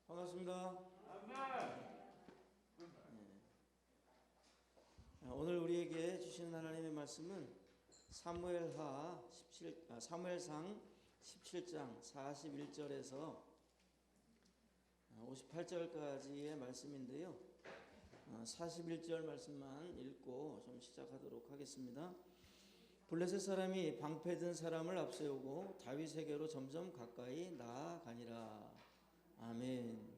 반갑습니다. 아멘. 오늘 우리에게 주시는 하나님의 말씀은 사무엘상 17장 41절에서 58절까지의 말씀인데요. 41절 말씀만 읽고 좀 시작하도록 하겠습니다. 블레셋 사람이 방패든 사람을 앞세우고 다윗에게로 점점 가까이 나아가니라. 아멘.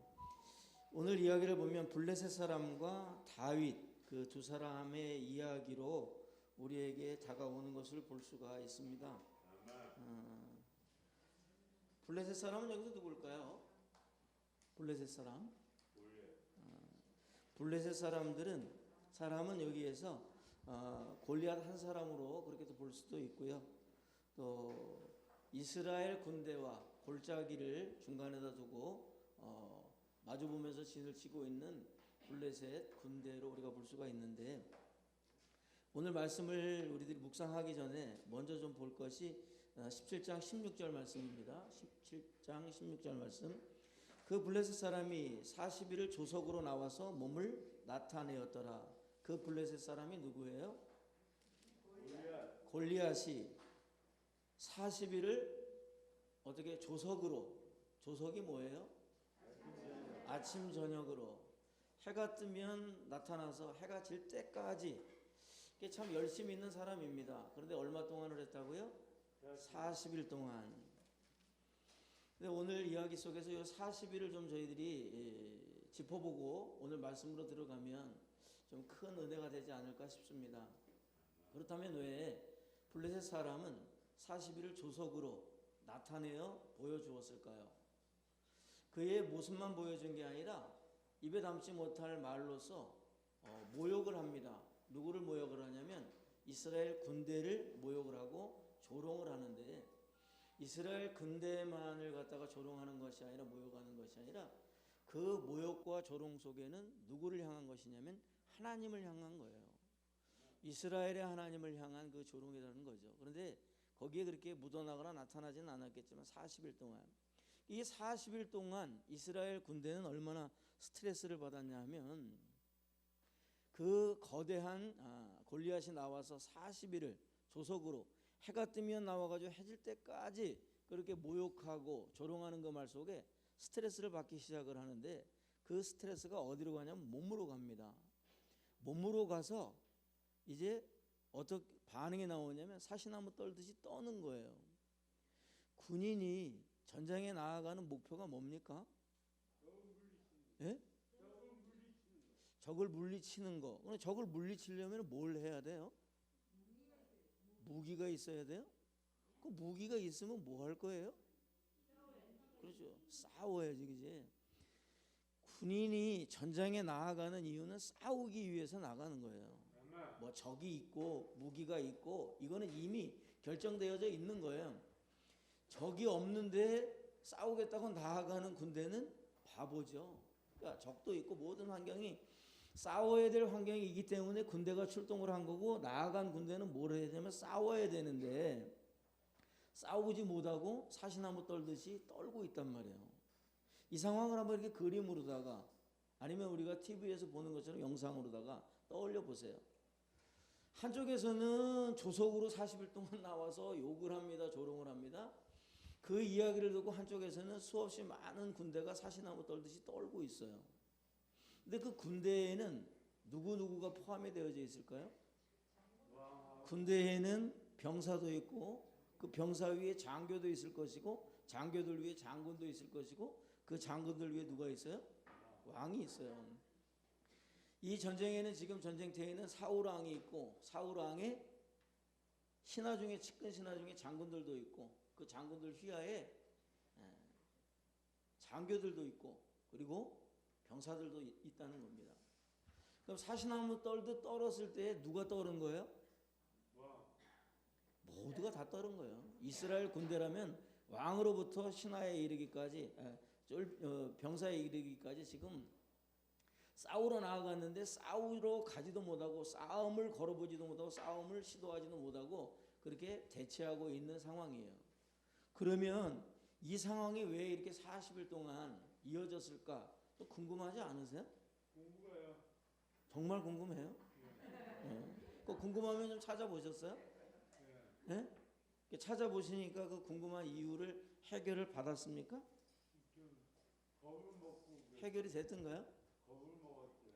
오늘 이야기를 보면 블레셋 사람과 다윗 그 두 사람의 이야기로 우리에게 다가오는 것을 볼 수가 있습니다. 블레셋 사람은 여기서 누굴까요? 블레셋 사람? 블레셋 사람은 여기에서 골리앗 한 사람으로 그렇게도 볼 수도 있고요. 또 이스라엘 군대와 골짜기를 중간에다 두고 마주 보면서 진을 치고 있는 블레셋 군대로 우리가 볼 수가 있는데, 오늘 말씀을 우리들이 묵상하기 전에 먼저 좀 볼 것이 17장 16절 말씀입니다. 17장 16절 말씀. 그 블레셋 사람이 40일을 조석으로 나와서 몸을 나타내었더라. 그 블레셋 사람이 누구예요? 골리앗이 40일을 어떻게 조석으로, 조석이 뭐예요? 아침 저녁으로 해가 뜨면 나타나서 해가 질 때까지, 참 열심히 있는 사람입니다. 그런데 얼마 동안을 했다고요? 40일 동안. 근데 오늘 이야기 속에서 이 40일을 좀 저희들이 짚어보고 오늘 말씀으로 들어가면 좀 큰 은혜가 되지 않을까 싶습니다. 그렇다면 왜 블레셋 사람은 40일을 조석으로 나타내어 보여주었을까요? 그의 모습만 보여준 게 아니라 입에 담지 못할 말로서 모욕을 합니다. 누구를 모욕을 하냐면 이스라엘 군대를 모욕을 하고 조롱을 하는데, 이스라엘 군대만을 갖다가 조롱하는 것이 아니라 모욕하는 것이 아니라 그 모욕과 조롱 속에는 누구를 향한 것이냐면 하나님을 향한 거예요. 이스라엘의 하나님을 향한 그 조롱이라는 거죠. 그런데 거기에 그렇게 묻어나거나 나타나지는 않았겠지만 40일 동안, 이 40일 동안 이스라엘 군대는 얼마나 스트레스를 받았냐 하면, 그 거대한 골리앗이 나와서 40일을 조석으로 해가 뜨면 나와가지고 해질 때까지 그렇게 모욕하고 조롱하는 그 말 속에 스트레스를 받기 시작을 하는데, 그 스트레스가 어디로 가냐면 몸으로 갑니다. 몸으로 가서 이제 어떻게 반응이 나오냐면 사시나무 떨듯이 떠는 거예요. 군인이 전장에 나아가는 목표가 뭡니까? 예? 적을 물리치는 거. 그럼 적을 물리치려면 뭘 해야 돼요? 무기가 있어야 돼요? 그 무기가 있으면 뭐 할 거예요? 그렇죠. 싸워야지, 그지? 군인이 전장에 나아가는 이유는 싸우기 위해서 나가는 거예요. 뭐 적이 있고 무기가 있고 이거는 이미 결정되어져 있는 거예요. 적이 없는데 싸우겠다고 나아가는 군대는 바보죠. 그러니까 적도 있고 모든 환경이 싸워야 될 환경이기 때문에 군대가 출동을 한 거고, 나아간 군대는 뭘 해야 되냐면 싸워야 되는데 싸우지 못하고 사시나무 떨듯이 떨고 있단 말이에요. 이 상황을 한번 이렇게 그림으로다가 아니면 우리가 TV에서 보는 것처럼 영상으로다가 떠올려 보세요. 한쪽에서는 조석으로 40일 동안 나와서 욕을 합니다. 조롱을 합니다. 그 이야기를 듣고 한쪽에서는 수없이 많은 군대가 사시나무 떨듯이 떨고 있어요. 근데 그 군대에는 누구누구가 포함이 되어져 있을까요? 군대에는 병사도 있고, 그 병사 위에 장교도 있을 것이고, 장교들 위에 장군도 있을 것이고, 그 장군들 위에 누가 있어요? 왕이 있어요. 이 전쟁에는, 지금 전쟁터에는 사울왕이 있고, 사울왕의 신하 중에, 측근 신하 중에 장군들도 있고, 그 장군들 휘하에 장교들도 있고, 그리고 병사들도 있다는 겁니다. 그럼 사시나무 떨듯 떨었을 때 누가 떨은 거예요? 모두가 다 떨은 거예요. 이스라엘 군대라면 왕으로부터 신하에 이르기까지, 병사에 이르기까지 지금 싸우러 나아갔는데 싸우러 가지도 못하고, 싸움을 걸어보지도 못하고, 싸움을 시도하지도 못하고 그렇게 대치하고 있는 상황이에요. 그러면 이 상황이 왜 이렇게 40일 동안 이어졌을까? 또 궁금하지 않으세요? 궁금해요. 정말 궁금해요? 그 궁금하면 좀 찾아보셨어요? 네? 찾아보시니까 그 궁금한 이유를 해결을 받았습니까? 겁을 먹고 해결이 됐던가요? 겁을 먹었어요.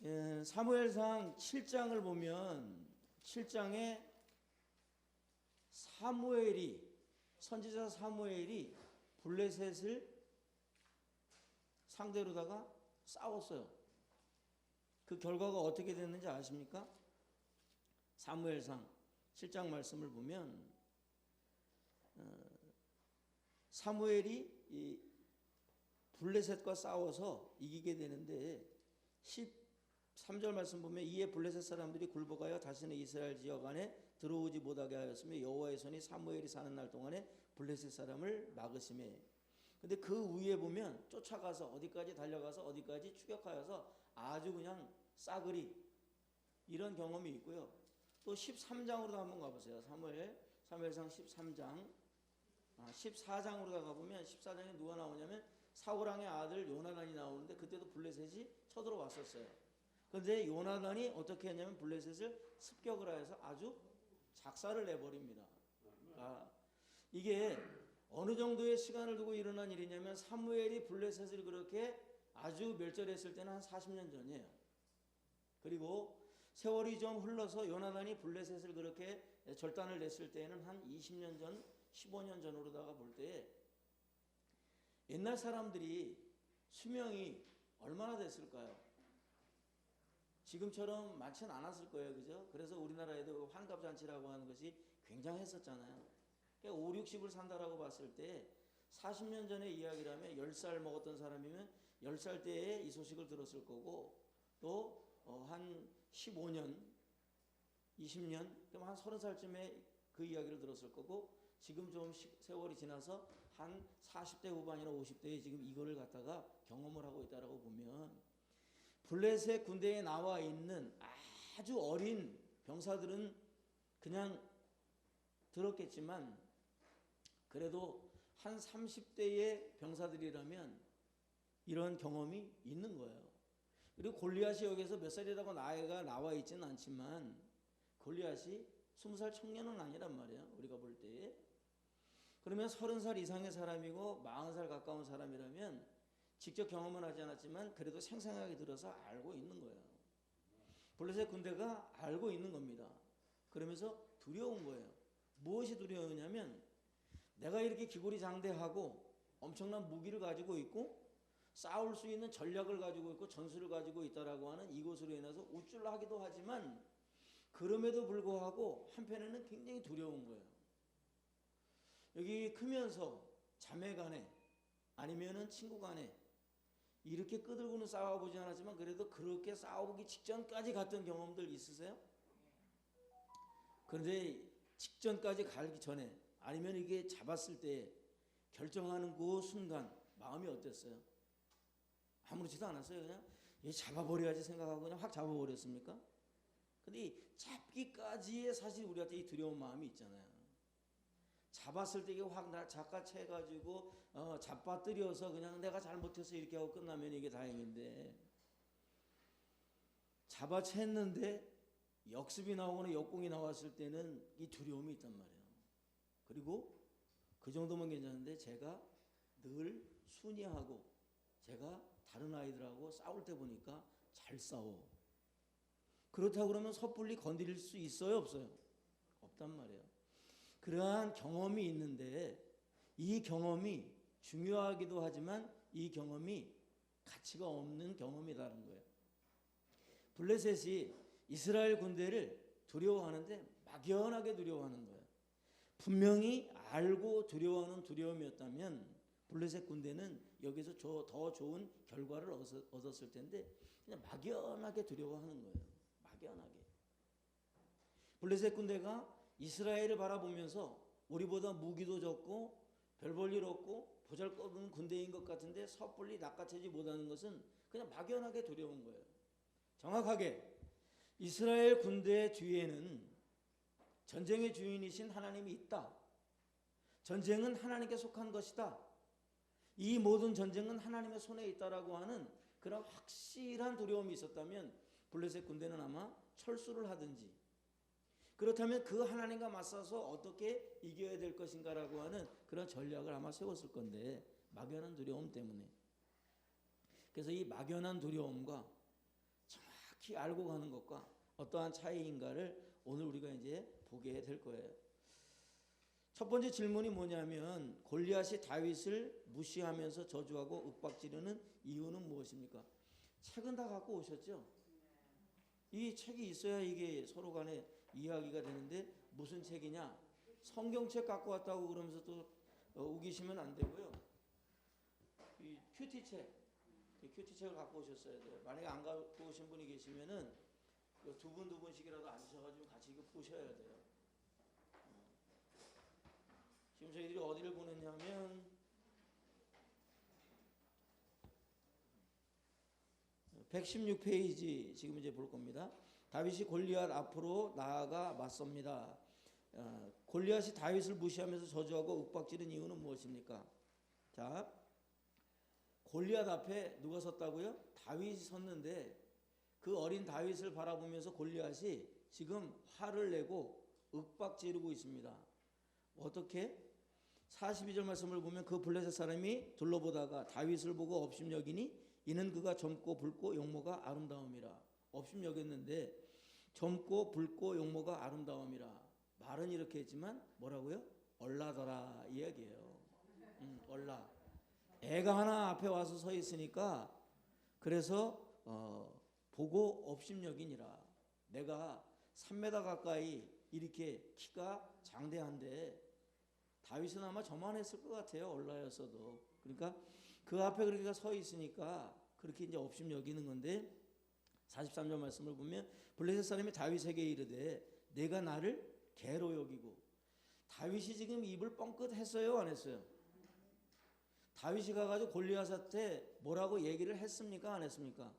예, 사무엘상 7장을 보면 7장에 선지자 사무엘이 블레셋을 상대로다가 싸웠어요. 그 결과가 어떻게 됐는지 아십니까? 사무엘상 7장 말씀을 보면 사무엘이 이 블레셋과 싸워서 이기게 되는데 13절 말씀 보면 이에 블레셋 사람들이 굴복하여 다시는 이스라엘 지역 안에 들어오지 못하게 하였으며 여호와의 손이 사무엘이 사는 날 동안에 블레셋 사람을 막으시매. 근데 그 위에 보면 쫓아가서 어디까지 달려가서 어디까지 추격하여서 아주 그냥 싸그리 이런 경험이 있고요. 또 13장으로도 한번 가보세요. 사무엘상 13장 14장으로 가보면 14장에 누가 나오냐면 사울왕의 아들 요나단이 나오는데 그때도 블레셋이 쳐들어왔었어요. 그런데 요나단이 어떻게 했냐면 블레셋을 습격을 해서 아주 작사를 내버립니다. 이게 어느 정도의 시간을 두고 일어난 일이냐면 사무엘이 블레셋을 그렇게 아주 멸절했을 때는 한 40년 전이에요. 그리고 세월이 좀 흘러서 요나단이 블레셋을 그렇게 절단을 냈을 때는 한 20년 전, 15년 전으로다가 볼 때 옛날 사람들이 수명이 얼마나 됐을까요? 지금처럼 많지는 않았을 거예요. 그죠? 그래서 우리나라에도 환갑잔치라고 하는 것이 굉장했었잖아요. 그러니까 5, 60을 산다라고 봤을 때 40년 전의 이야기라면 10살 먹었던 사람이면 10살 때에 이 소식을 들었을 거고 또 한 15년, 20년, 그럼 한 30살쯤에 그 이야기를 들었을 거고 지금 좀 세월이 지나서 한 40대 후반이나 50대에 지금 이거를 갖다가 경험을 하고 있다라고 보면 블레셋 군대에 나와 있는 아주 어린 병사들은 그냥 들었겠지만 그래도 한 30대의 병사들이라면 이런 경험이 있는 거예요. 그리고 골리앗이 여기서 몇 살이라고 나이가 나와 있지는 않지만 골리앗이 20살 청년은 아니란 말이에요. 우리가 볼 때. 그러면 30살 이상의 사람이고 40살 가까운 사람이라면 직접 경험은 하지 않았지만 그래도 생생하게 들어서 알고 있는 거예요. 블레셋 군대가 알고 있는 겁니다. 그러면서 두려운 거예요. 무엇이 두려우냐면 내가 이렇게 기고리장대하고 엄청난 무기를 가지고 있고 싸울 수 있는 전략을 가지고 있고 전술을 가지고 있다라고 하는 이것으로 인해서 우쭐하기도 하지만 그럼에도 불구하고 한편에는 굉장히 두려운 거예요. 여기 크면서 자매 간에 아니면은 친구 간에 이렇게 끄들고는 싸워보지 않았지만 그래도 그렇게 싸우기 직전까지 갔던 경험들 있으세요? 그런데 직전까지 가기 전에 아니면 이게 잡았을 때 결정하는 그 순간 마음이 어땠어요? 아무렇지도 않았어요. 그냥 잡아버려야지 생각하고 그냥 확 잡아버렸습니까? 근데 이 잡기까지의 사실 우리한테 이 두려운 마음이 있잖아요. 잡았을 때 이게 확 작가채가지고 잡아뜨려서 그냥 내가 잘못해서 이렇게 하고 끝나면 이게 다행인데 잡아챘는데 역습이 나오거나 역공이 나왔을 때는 이 두려움이 있단 말이에요. 그리고 그 정도면 괜찮은데 제가 늘 순이하고 제가 다른 아이들하고 싸울 때 보니까 잘 싸워. 그렇다고 그러면 섣불리 건드릴 수 있어요? 없어요? 없단 말이에요. 그러한 경험이 있는데 이 경험이 중요하기도 하지만 이 경험이 가치가 없는 경험이라는 거예요. 블레셋이 이스라엘 군대를 두려워하는데 막연하게 두려워하는 거예요. 분명히 알고 두려워하는 두려움이었다면 블레셋 군대는 여기서 더 좋은 결과를 얻었을 텐데 그냥 막연하게 두려워하는 거예요. 막연하게. 블레셋 군대가 이스라엘을 바라보면서 우리보다 무기도 적고 별 볼 일 없고 보잘것없는 군대인 것 같은데 섣불리 낚아채지 못하는 것은 그냥 막연하게 두려운 거예요. 정확하게 이스라엘 군대 뒤에는 전쟁의 주인이신 하나님이 있다. 전쟁은 하나님께 속한 것이다. 이 모든 전쟁은 하나님의 손에 있다라고 하는 그런 확실한 두려움이 있었다면 블레셋 군대는 아마 철수를 하든지, 그렇다면 그 하나님과 맞서서 어떻게 이겨야 될 것인가라고 하는 그런 전략을 아마 세웠을 건데, 막연한 두려움 때문에. 그래서 이 막연한 두려움과 정확히 알고 가는 것과 어떠한 차이인가를 오늘 우리가 이제 보게 될 거예요. 첫 번째 질문이 뭐냐면, 골리앗이 다윗을 무시하면서 저주하고 윽박지르는 이유는 무엇입니까? 책은 다 갖고 오셨죠? 이 책이 있어야 이게 서로 간에 이야기가 되는데, 무슨 책이냐? 성경책 갖고 왔다고 그러면서 또 우기시면 안 되고요. 이 큐티책, 이 큐티책을 갖고 오셨어야 돼요. 만약에 안 갖고 오신 분이 계시면은 두 분씩이라도 앉으셔가지고 같이 이거 보셔야 돼요. 지금 저희들이 어디를 보냈냐면 116페이지 지금 이제 볼 겁니다. 다윗이 골리앗 앞으로 나아가 맞섭니다. 골리앗이 다윗을 무시하면서 저주하고 윽박지른 이유는 무엇입니까? 자, 골리앗 앞에 누가 섰다고요? 다윗이 섰는데, 그 어린 다윗을 바라보면서 골리앗이 지금 화를 내고 윽박지르고 있습니다. 어떻게? 42절 말씀을 보면, 그 블레셋 사람이 둘러보다가 다윗을 보고 업심여기니 이는 그가 젊고 붉고 용모가 아름다움이라. 업심여겼는데 젊고 붉고 용모가 아름다움이라. 말은 이렇게 했지만 뭐라고요? 얼라더라 이야기예요. 얼라. 애가 하나 앞에 와서 서 있으니까, 그래서 보고 업심여기니라. 내가 3m 가까이 이렇게 키가 장대한데 다윗은 아마 저만 했을 것 같아요. 얼라였어도. 그러니까 그 앞에 그렇게 서 있으니까 그렇게 이제 업심여기는 건데, 43절 말씀을 보면 블레셋 사람이 다윗에게 이르되 내가 나를 개로 여기고. 다윗이 지금 입을 뻥끗 했어요, 안 했어요? 다윗이 가가지고 골리앗한테 뭐라고 얘기를 했습니까, 안 했습니까?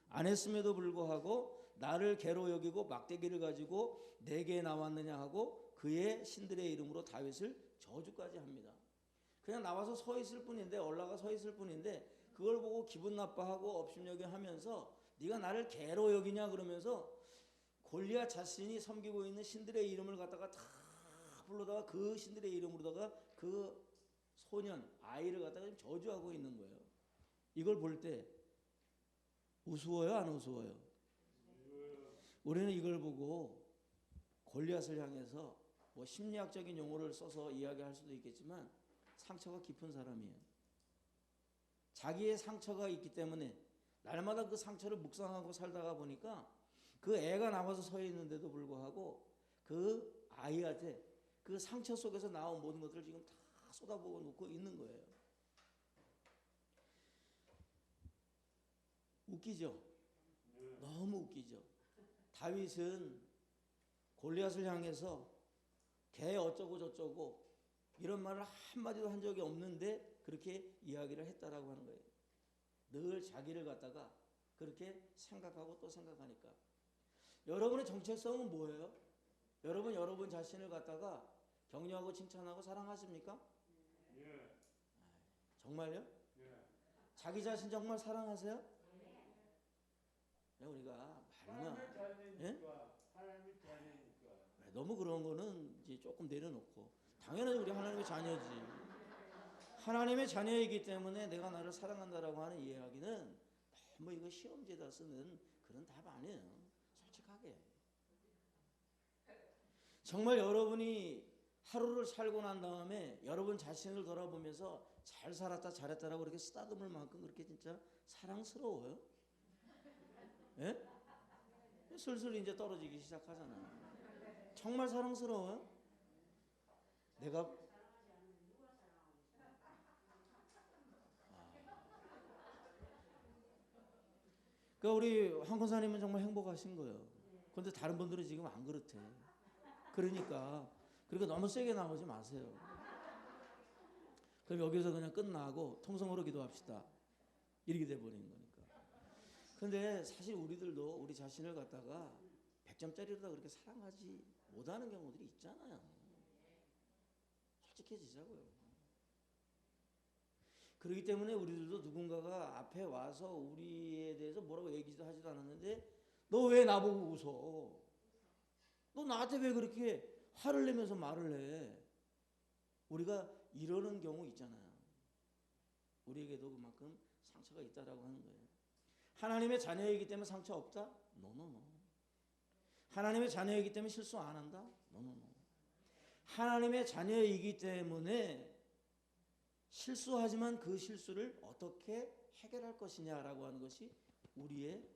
안 했음에도 불구하고 나를 개로 여기고 막대기를 가지고 내게 나왔느냐 하고 그의 신들의 이름으로 다윗을 저주까지 합니다. 그냥 나와서 서 있을 뿐인데, 올라가 서 있을 뿐인데, 그걸 보고 기분 나빠하고 업심여기 하면서 네가 나를 개로 여기냐 그러면서 골리앗 자신이 섬기고 있는 신들의 이름을 갖다가 다 불러다가 그 신들의 이름으로다가 그 소년 아이를 갖다가 저주하고 있는 거예요. 이걸 볼 때 우스워요, 안 우스워요? 우리는 이걸 보고 골리앗을 향해서 뭐 심리학적인 용어를 써서 이야기할 수도 있겠지만 상처가 깊은 사람이에요. 자기의 상처가 있기 때문에 날마다 그 상처를 묵상하고 살다가 보니까 그 애가 나와서 서 있는데도 불구하고 그 아이한테 그 상처 속에서 나온 모든 것들을 지금 다 쏟아부어 놓고 있는 거예요. 웃기죠? 너무 웃기죠? 다윗은 골리앗을 향해서 개 어쩌고 저쩌고 이런 말을 한마디도 한 적이 없는데 그렇게 이야기를 했다라고 하는 거예요. 늘 자기를 갖다가 그렇게 생각하고 또 생각하니까. 여러분의 정체성은 뭐예요? 여러분 자신을 갖다가 격려하고 칭찬하고 사랑하십니까? 예. 정말요? 예. 자기 자신 정말 사랑하세요? 우리가 말로만 하나님의 자녀니까. 예? 하나님의 자녀니까. 너무 그런 거는 이제 조금 내려놓고, 당연히 우리 하나님의 자녀지. 하나님의 자녀이기 때문에 내가 나를 사랑한다라고 하는 이야기는 너무 이거 시험지에다 쓰는 그런 답 아니에요. 솔직하게. 정말 여러분이 하루를 살고 난 다음에 여러분 자신을 돌아보면서 잘 살았다 잘했다라고 그렇게 쓰다듬을 만큼 그렇게 진짜 사랑스러워요? 예? 슬슬 이제 떨어지기 시작하잖아요. 정말 사랑스러워요? 내가 그러니까 우리 황 권사님은 정말 행복하신 거예요. 그런데 다른 분들은 지금 안 그렇대. 그러니까 너무 세게 나오지 마세요. 그럼 여기서 그냥 끝나고 통성으로 기도합시다. 이렇게 돼버리는 거니까. 근데 사실 우리들도 우리 자신을 갖다가 100점짜리로다 그렇게 사랑하지 못하는 경우들이 있잖아요. 솔직해지자고요. 그렇기 때문에 우리들도 누군가가 앞에 와서 우리에 대해서 뭐라고 얘기도 하지도 않았는데 너 왜 나보고 웃어? 너 나한테 왜 그렇게 화를 내면서 말을 해? 우리가 이러는 경우 있잖아요. 우리에게도 그만큼 상처가 있다라고 하는 거예요. 하나님의 자녀이기 때문에 상처 없다? 노노노. 하나님의 자녀이기 때문에 실수 안 한다? 노노노. 하나님의 자녀이기 때문에 실수하지만 그 실수를 어떻게 해결할 것이냐라고 하는 것이 우리의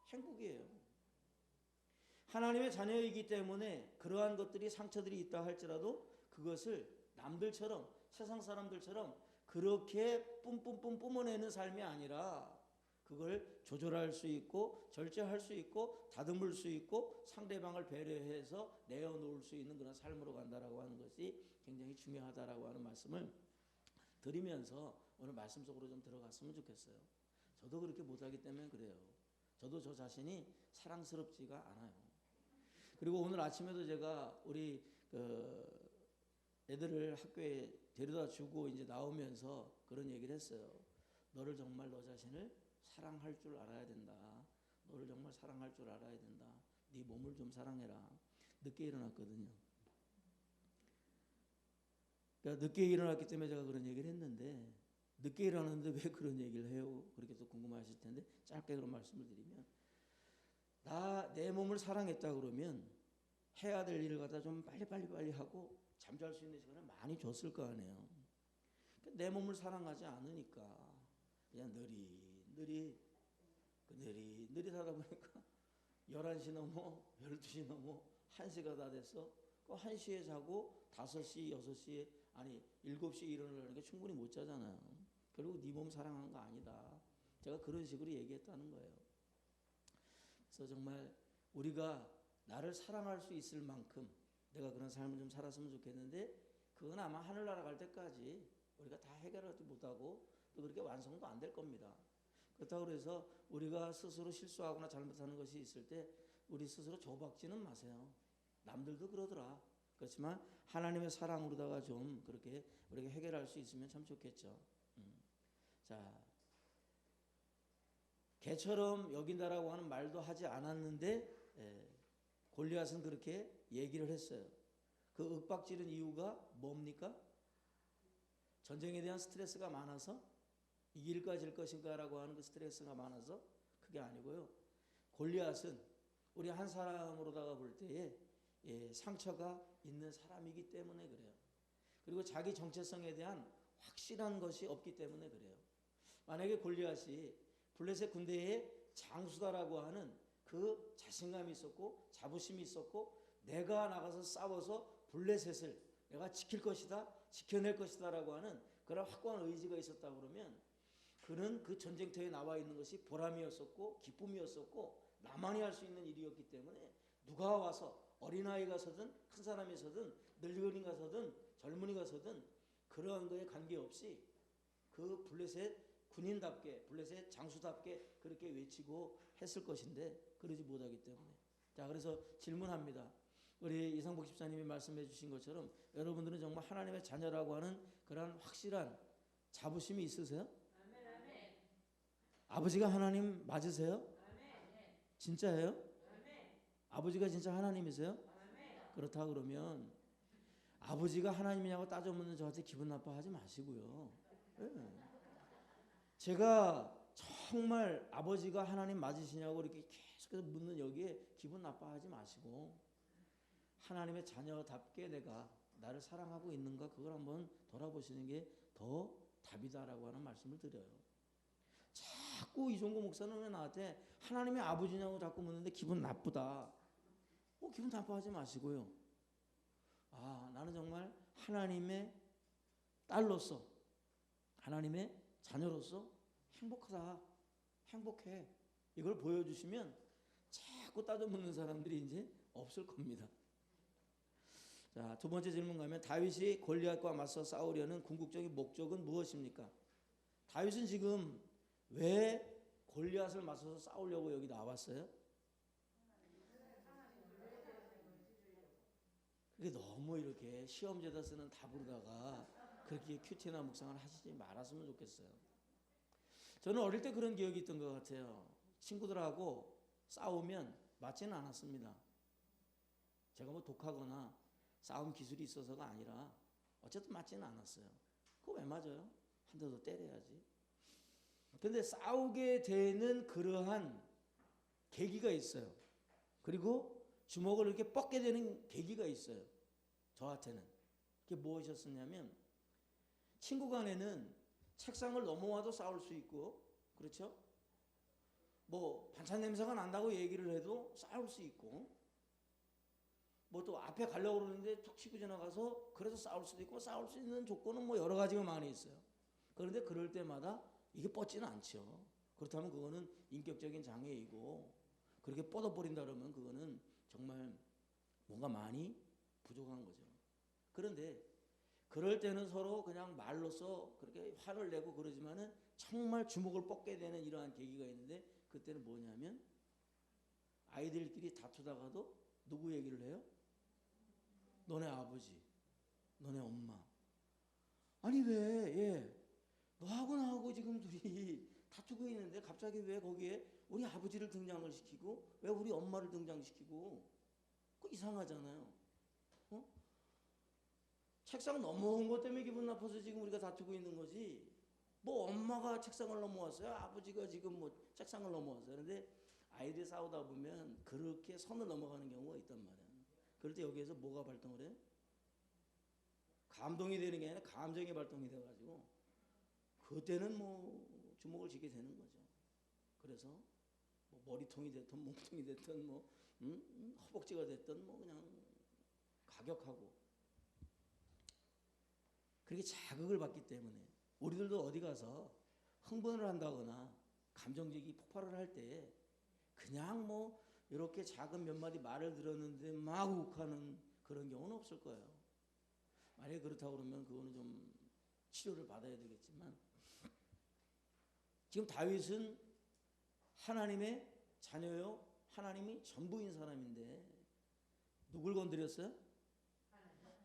행복이에요. 하나님의 자녀이기 때문에 그러한 것들이 상처들이 있다 할지라도 그것을 남들처럼 세상 사람들처럼 그렇게 뿜뿜뿜 뿜어내는 삶이 아니라 그걸 조절할 수 있고 절제할 수 있고 다듬을 수 있고 상대방을 배려해서 내어놓을 수 있는 그런 삶으로 간다라고 하는 것이 굉장히 중요하다라고 하는 말씀을 드리면서 오늘 말씀 속으로 좀 들어갔으면 좋겠어요. 저도 그렇게 못하기 때문에 그래요. 저도 저 자신이 사랑스럽지가 않아요. 그리고 오늘 아침에도 제가 우리 애들을 학교에 데려다 주고 이제 나오면서 그런 얘기를 했어요. 너를 정말 너 자신을 사랑할 줄 알아야 된다. 너를 정말 사랑할 줄 알아야 된다. 네 몸을 좀 사랑해라. 늦게 일어났거든요. 그러니까 늦게 일어났기 때문에 제가 그런 얘기를 했는데 늦게 일어났는데 왜 그런 얘기를 해요? 그렇게 또 궁금하실 텐데 짧게 그런 말씀을 드리면 내 몸을 사랑했다 그러면 해야 될 일을 갖다 좀 빨리 하고 잠잘 수 있는 시간을 많이 줬을 거 아니에요. 내 몸을 사랑하지 않으니까 그냥 느리 하다 보니까 11시 넘어 12시 넘어 1시가 다 됐어. 그 1시에 자고 5시 6시에 아니 7시에 일어나려니까 충분히 못 자잖아요. 결국 네 몸 사랑한 거 아니다. 제가 그런 식으로 얘기했다는 거예요. 그래서 정말 우리가 나를 사랑할 수 있을 만큼 내가 그런 삶을 좀 살았으면 좋겠는데 그건 아마 하늘나라 갈 때까지 우리가 다 해결하지 못하고 또 그렇게 완성도 안 될 겁니다. 그렇다고 해서 우리가 스스로 실수하거나 잘못하는 것이 있을 때 우리 스스로 조박지는 마세요. 남들도 그러더라. 그렇지만 하나님의 사랑으로다가 좀 그렇게 우리가 해결할 수 있으면 참 좋겠죠. 자, 개처럼 여긴다라고 하는 말도 하지 않았는데 골리앗은 그렇게 얘기를 했어요. 그 윽박지른 이유가 뭡니까? 전쟁에 대한 스트레스가 많아서 이길까 질 것인가라고 하는 그 스트레스가 많아서 그게 아니고요. 골리앗은 우리 한 사람으로다가 볼 때에 상처가 있는 사람이기 때문에 그래요. 그리고 자기 정체성에 대한 확실한 것이 없기 때문에 그래요. 만약에 골리앗이 블레셋 군대의 장수다라고 하는 그 자신감이 있었고 자부심이 있었고 내가 나가서 싸워서 블레셋을 내가 지킬 것이다 지켜낼 것이다 라고 하는 그런 확고한 의지가 있었다 그러면 그는 그 전쟁터에 나와 있는 것이 보람이었었고 기쁨이었었고 나만이 할 수 있는 일이었기 때문에 누가 와서 어린아이가 서든 큰 사람이 서든 늙은이가 서든 젊은이가 서든 그러한 거에 관계없이 그 블레셋 군인답게 블레셋 장수답게 그렇게 외치고 했을 것인데 그러지 못하기 때문에 자 그래서 질문합니다. 우리 이상복 집사님이 말씀해 주신 것처럼 여러분들은 정말 하나님의 자녀라고 하는 그런 확실한 자부심이 있으세요? 아멘. 아버지가 하나님 맞으세요? 아멘. 진짜예요? 아멘. 아버지가 진짜 하나님이세요? 아멘. 그렇다 그러면 아버지가 하나님이냐고 따져묻는 저한테 기분 나빠하지 마시고요. 네. 제가 정말 아버지가 하나님 맞으시냐고 이렇게 계속해서 묻는 여기에 기분 나빠하지 마시고 하나님의 자녀답게 내가 나를 사랑하고 있는가 그걸 한번 돌아보시는 게 더 답이다라고 하는 말씀을 드려요. 자꾸 이종구 목사는 왜 나한테 하나님의 아버지냐고 자꾸 묻는데 기분 나쁘다. 기분 나빠하지 마시고요. 나는 정말 하나님의 딸로서 하나님의 자녀로서 행복하다. 행복해. 이걸 보여주시면 자꾸 따져묻는 사람들이 이제 없을 겁니다. 자, 두 번째 질문 가면 다윗이 골리앗과 맞서 싸우려는 궁극적인 목적은 무엇입니까? 다윗은 지금 왜 골리앗을 맞서서 싸우려고 여기 나왔어요? 그게 너무 이렇게 시험제다 쓰는 답으로다가 그렇게 큐티나 묵상을 하시지 말았으면 좋겠어요. 저는 어릴 때 그런 기억이 있던 것 같아요. 친구들하고 싸우면 맞지는 않았습니다. 제가 뭐 독하거나 싸움 기술이 있어서가 아니라 어쨌든 맞지는 않았어요. 그거 왜 맞아요? 한 대 더 때려야지. 근데 싸우게 되는 그러한 계기가 있어요. 그리고 주먹을 이렇게 뻗게 되는 계기가 있어요. 저한테는. 그게 무엇이었냐면 친구 간에는 책상을 넘어와도 싸울 수 있고, 그렇죠? 뭐 반찬 냄새가 난다고 얘기를 해도 싸울 수 있고, 뭐 또 앞에 가려고 그러는데 툭 치고 지나가서 그래서 싸울 수도 있고, 싸울 수 있는 조건은 뭐 여러 가지가 많이 있어요. 그런데 그럴 때마다 이게 뻗지는 않죠. 그렇다면 그거는 인격적인 장애이고, 그렇게 뻗어버린다 그러면 그거는 정말 뭔가 많이 부족한 거죠. 그런데 그럴 때는 서로 그냥 말로써 그렇게 화를 내고 그러지만은 정말 주먹을 뻗게 되는 이러한 계기가 있는데, 그때는 뭐냐면 아이들끼리 다투다가도 누구 얘기를 해요? 너네 아버지, 너네 엄마. 아니 왜 너하고 나하고 지금 둘이 다투고 있는데 갑자기 왜 거기에 우리 아버지를 등장을 시키고 왜 우리 엄마를 등장시키고? 그거 이상하잖아요. 어? 책상 넘어온 것 때문에 기분 나빠서 지금 우리가 다투고 있는 거지. 뭐 엄마가 책상을 넘어왔어요? 아버지가 지금 뭐 책상을 넘어왔어요? 그런데 아이들이 싸우다 보면 그렇게 선을 넘어가는 경우가 있단 말이에요. 그럴 때 여기에서 뭐가 발동을 해요? 감동이 되는 게 아니라 감정이 발동이 돼가지고 그때는 뭐 주먹을 쥐게 되는 거죠. 그래서 뭐 머리통이 됐든 몸통이 됐든 뭐 허벅지가 됐든 뭐 그냥 가격하고 그렇게 자극을 받기 때문에 우리들도 어디 가서 흥분을 한다거나 감정적이 폭발을 할 때 그냥 뭐 이렇게 작은 몇 마디 말을 들었는데 막 욱하는 그런 경우는 없을 거예요. 만약에 그렇다고 그러면 그거는 좀 치료를 받아야 되겠지만, 지금 다윗은 하나님의 자녀요, 하나님이 전부인 사람인데 누굴 건드렸어요?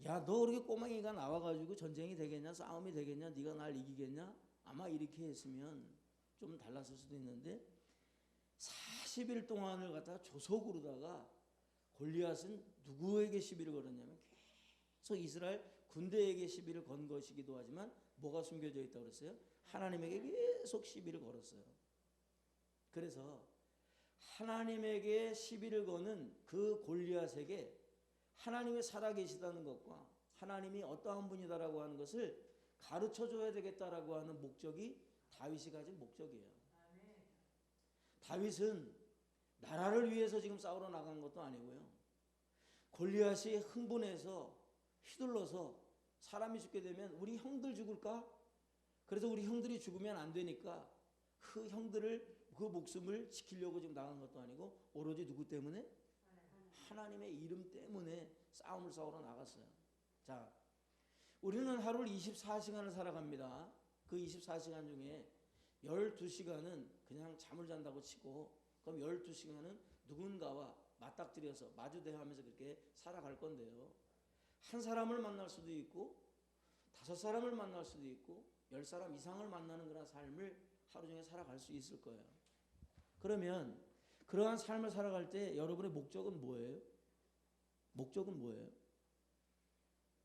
야, 너 그렇게 꼬맹이가 나와가지고 전쟁이 되겠냐, 싸움이 되겠냐, 네가 날 이기겠냐? 아마 이렇게 했으면 좀 달랐을 수도 있는데 40일 동안을 갖다가 조속으로다가 골리앗은 누구에게 시비를 걸었냐면 계속 이스라엘 군대에게 시비를 건 것이기도 하지만 뭐가 숨겨져 있다고 그랬어요? 하나님에게 계속 시비를 걸었어요. 그래서 하나님에게 시비를 거는 그 골리앗에게 하나님이 살아계시다는 것과 하나님이 어떠한 분이다라고 하는 것을 가르쳐줘야 되겠다라고 하는 목적이 다윗이 가진 목적이에요. 다윗은 나라를 위해서 지금 싸우러 나간 것도 아니고요. 골리앗이 흥분해서 휘둘러서 사람이 죽게 되면 우리 형들 죽을까? 그래서 우리 형들이 죽으면 안 되니까 그 형들을 그 목숨을 지키려고 지금 나간 것도 아니고 오로지 누구 때문에? 하나님의 이름 때문에 싸움을 싸우러 나갔어요. 자, 우리는 하루를 24시간을 살아갑니다. 그 24시간 중에 12시간은 그냥 잠을 잔다고 치고 그럼 12시간은 누군가와 맞닥뜨려서 마주대하면서 그렇게 살아갈 건데요. 한 사람을 만날 수도 있고 5사람을 만날 수도 있고 10사람 이상을 만나는 그런 삶을 하루 종일 살아갈 수 있을 거예요. 그러면 그러한 삶을 살아갈 때 여러분의 목적은 뭐예요? 목적은 뭐예요?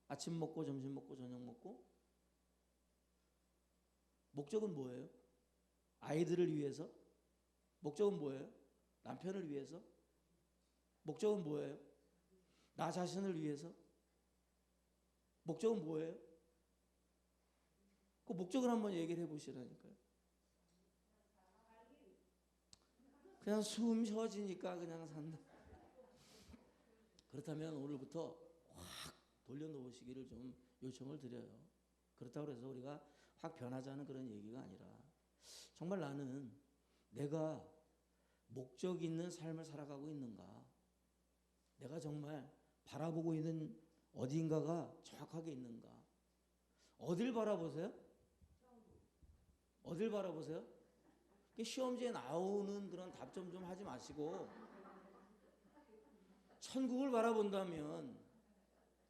아침 먹고 점심 먹고 저녁 먹고? 목적은 뭐예요? 아이들을 위해서? 목적은 뭐예요? 남편을 위해서? 목적은 뭐예요? 나 자신을 위해서? 목적은 뭐예요? 그 목적을 한번 얘기를 해보시라니까요. 그냥 숨 쉬어지니까 그냥 산다. 그렇다면 오늘부터 확 돌려놓으시기를 좀 요청을 드려요. 그렇다고 해서 우리가 확 변하자는 그런 얘기가 아니라 정말 나는 내가 목적 있는 삶을 살아가고 있는가? 내가 정말 바라보고 있는 어딘가가 정확하게 있는가? 어딜 바라보세요? 어딜 바라보세요? 시험지에 나오는 그런 답점 좀 하지 마시고 천국을 바라본다면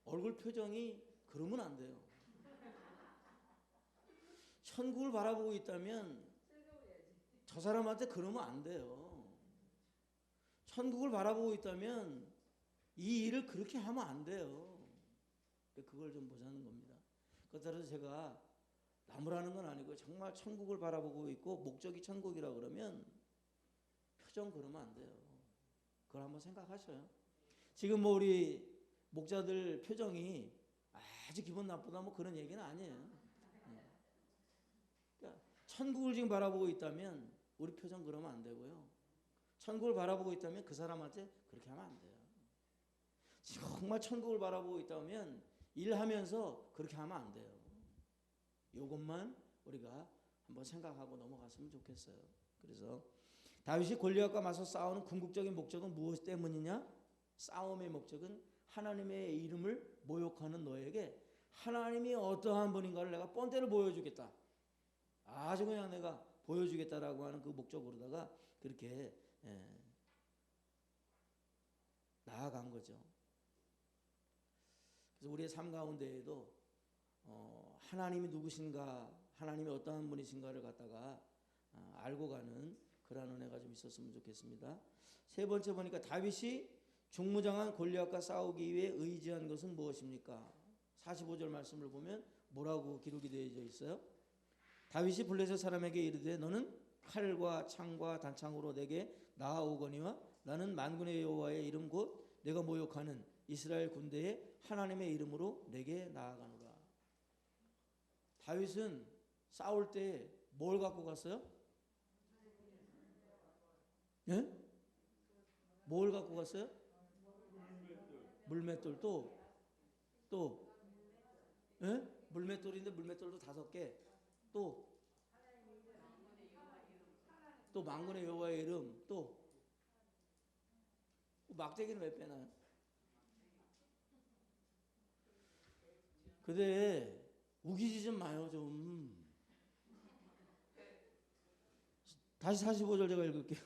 얼굴 표정이 그러면 안 돼요. 천국을 바라보고 있다면 저 사람한테 그러면 안 돼요. 천국을 바라보고 있다면 이 일을 그렇게 하면 안 돼요. 그걸 좀 보자는 겁니다. 그따라서 제가 나무라는 건 아니고 정말 천국을 바라보고 있고 목적이 천국이라 그러면 표정 그러면 안 돼요. 그걸 한번 생각하셔요. 지금 뭐 우리 목자들 표정이 아주 기분 나쁘다 뭐 그런 얘기는 아니에요. 그러니까 천국을 지금 바라보고 있다면 우리 표정 그러면 안 되고요. 천국을 바라보고 있다면 그 사람한테 그렇게 하면 안 돼요. 정말 천국을 바라보고 있다면 일하면서 그렇게 하면 안 돼요. 이것만 우리가 한번 생각하고 넘어갔으면 좋겠어요. 그래서 다윗이 골리앗과 맞서 싸우는 궁극적인 목적은 무엇 때문이냐? 싸움의 목적은 하나님의 이름을 모욕하는 너에게 하나님이 어떠한 분인가를 내가 뻔때를 보여주겠다. 아주 그냥 내가 보여주겠다라고 하는 그 목적으로다가 그렇게 나아간 거죠. 그래서 우리의 삶 가운데에도 하나님이 누구신가, 하나님이 어떠한 분이신가를 갖다가 알고 가는 그러한 은혜가 좀 있었으면 좋겠습니다. 세 번째 보니까 다윗이 중무장한 골리앗과 싸우기 위해 의지한 것은 무엇입니까? 45절 말씀을 보면 뭐라고 기록이 되어져 있어요? 다윗이 블레셋 사람에게 이르되 너는 칼과 창과 단창으로 내게 나아오거니와 나는 만군의 여호와의 이름 곧 내가 모욕하는 이스라엘 군대의 하나님의 이름으로 내게 나아가노라. 다윗은 싸울 때 뭘 갖고 갔어요? 예? 뭘 갖고 갔어요? 물맷돌. 또 예? 물맷돌인데 물맷돌도 5개. 또 만군의 여호와의 이름. 또 막대기는 왜 빼나요? 근데 우기지 좀 마요 좀. 다시 45절 제가 읽을게요.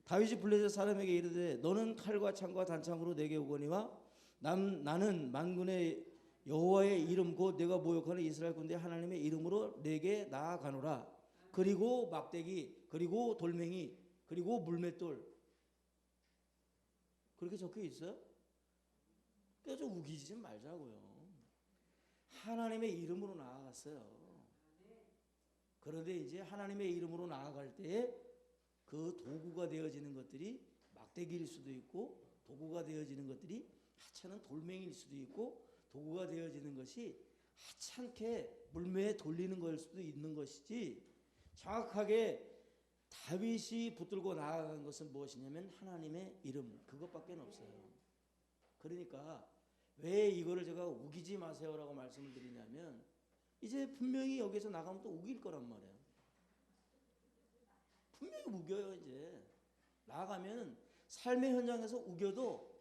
다윗이 블레셋 사람에게 이르되 너는 칼과 창과 단창으로 내게 오거니와 나는 만군의 여호와의 이름 곧 내가 모욕하는 이스라엘 군대 하나님의 이름으로 내게 나아가노라. 그리고 막대기, 그리고 돌멩이, 그리고 물맷돌. 그렇게 적혀 있어요? 그래서 좀 우기지 좀 말자고요. 하나님의 이름으로 나아갔어요. 그런데 이제 하나님의 이름으로 나아갈 때에 그 도구가 되어지는 것들이 막대기일 수도 있고 도구가 되어지는 것들이 하찮은 돌멩이일 수도 있고 도구가 되어지는 것이 하찮게 물매에 돌리는 걸 수도 있는 것이지 정확하게 다윗이 붙들고 나아간 것은 무엇이냐면 하나님의 이름 그것밖에 없어요. 그러니까 왜 이거를 제가 우기지 마세요라고 말씀을 드리냐면 이제 분명히 여기서 나가면 또 우길 거란 말이에요. 분명히 우겨요. 이제 나가면 삶의 현장에서 우겨도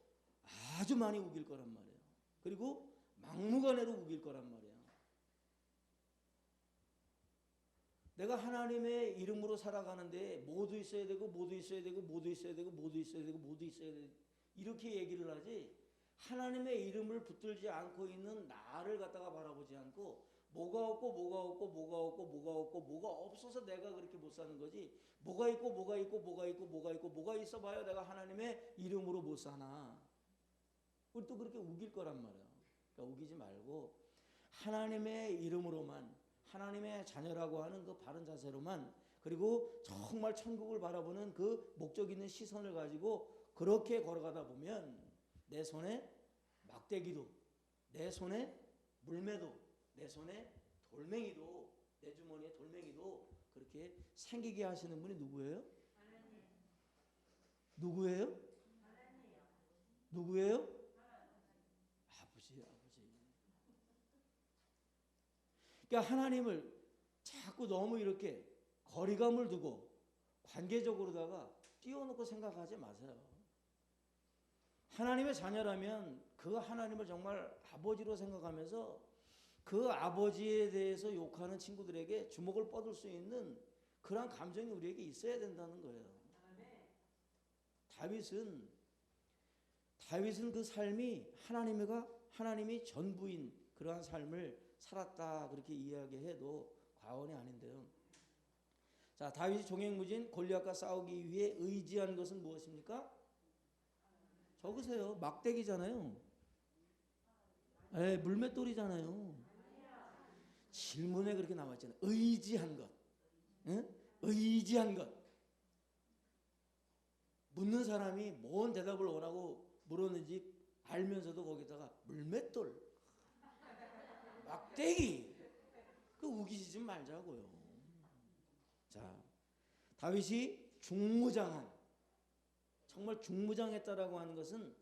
아주 많이 우길 거란 말이에요. 그리고 막무가내로 우길 거란 말이에요. 내가 하나님의 이름으로 살아가는데 모두 있어야 되고 모두 있어야 되고 모두 있어야 되고 모두 있어야 되고 모두 있어야 되고 이렇게 얘기를 하지 하나님의 이름을 붙들지 않고 있는 나를 갖다가 바라보지 않고 뭐가 없고 뭐가 없고 뭐가 없고 뭐가 없고 뭐가 없어서 내가 그렇게 못 사는 거지 뭐가 있고 뭐가 있고 뭐가 있고 뭐가 있고 뭐가 있어 봐요 내가 하나님의 이름으로 못 사나. 우리 또 그렇게 우길 거란 말이에요. 그러니까 우기지 말고 하나님의 이름으로만 하나님의 자녀라고 하는 그 바른 자세로만 그리고 정말 천국을 바라보는 그 목적 있는 시선을 가지고 그렇게 걸어가다 보면 내 손에 막대기도 내 손에 물매도 내 손에 돌멩이도 내 주머니에 돌멩이도 그렇게 생기게 하시는 분이 누구예요? 하나님. 누구예요? 하나님. 누구예요? 아버지. 그러니까 하나님을 자꾸 너무 이렇게 거리감을 두고 관계적으로다가 띄워놓고 생각하지 마세요. 하나님의 자녀라면 그 하나님을 정말 아버지로 생각하면서 그 아버지에 대해서 욕하는 친구들에게 주먹을 뻗을 수 있는 그런 감정이 우리에게 있어야 된다는 거예요. 다윗은 그 삶이 하나님이 전부인 그러한 삶을 살았다 그렇게 이야기해도 과언이 아닌데요. 자, 다윗이 종횡무진 골리앗과 싸우기 위해 의지한 것은 무엇입니까? 적으세요. 막대기잖아요. 물맷돌이잖아요. 질문에 그렇게 나왔잖아요. 의지한 것. 응? 의지한 것. 묻는 사람이 뭔 대답을 원하고 물었는지 알면서도 거기다가 물맷돌, 막대기. 그 우기지 좀 말자고요. 자, 다윗이 중무장한, 정말 중무장했다라고 하는 것은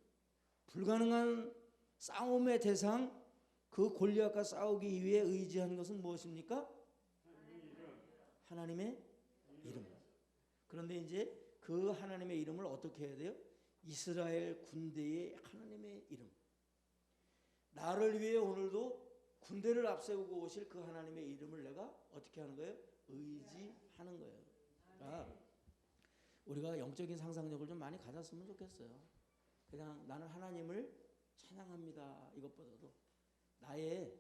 불가능한 싸움의 대상, 그 골리앗과 싸우기 위해 의지한 것은 무엇입니까? 하나님의 이름. 그런데 이제 그 하나님의 이름을 어떻게 해야 돼요? 이스라엘 군대의 하나님의 이름. 나를 위해 오늘도 군대를 앞세우고 오실 그 하나님의 이름을 내가 어떻게 하는 거예요? 의지하는 거예요. 자, 우리가 영적인 상상력을 좀 많이 가졌으면 좋겠어요. 그냥 나는 하나님을 찬양합니다. 이것보다도 나의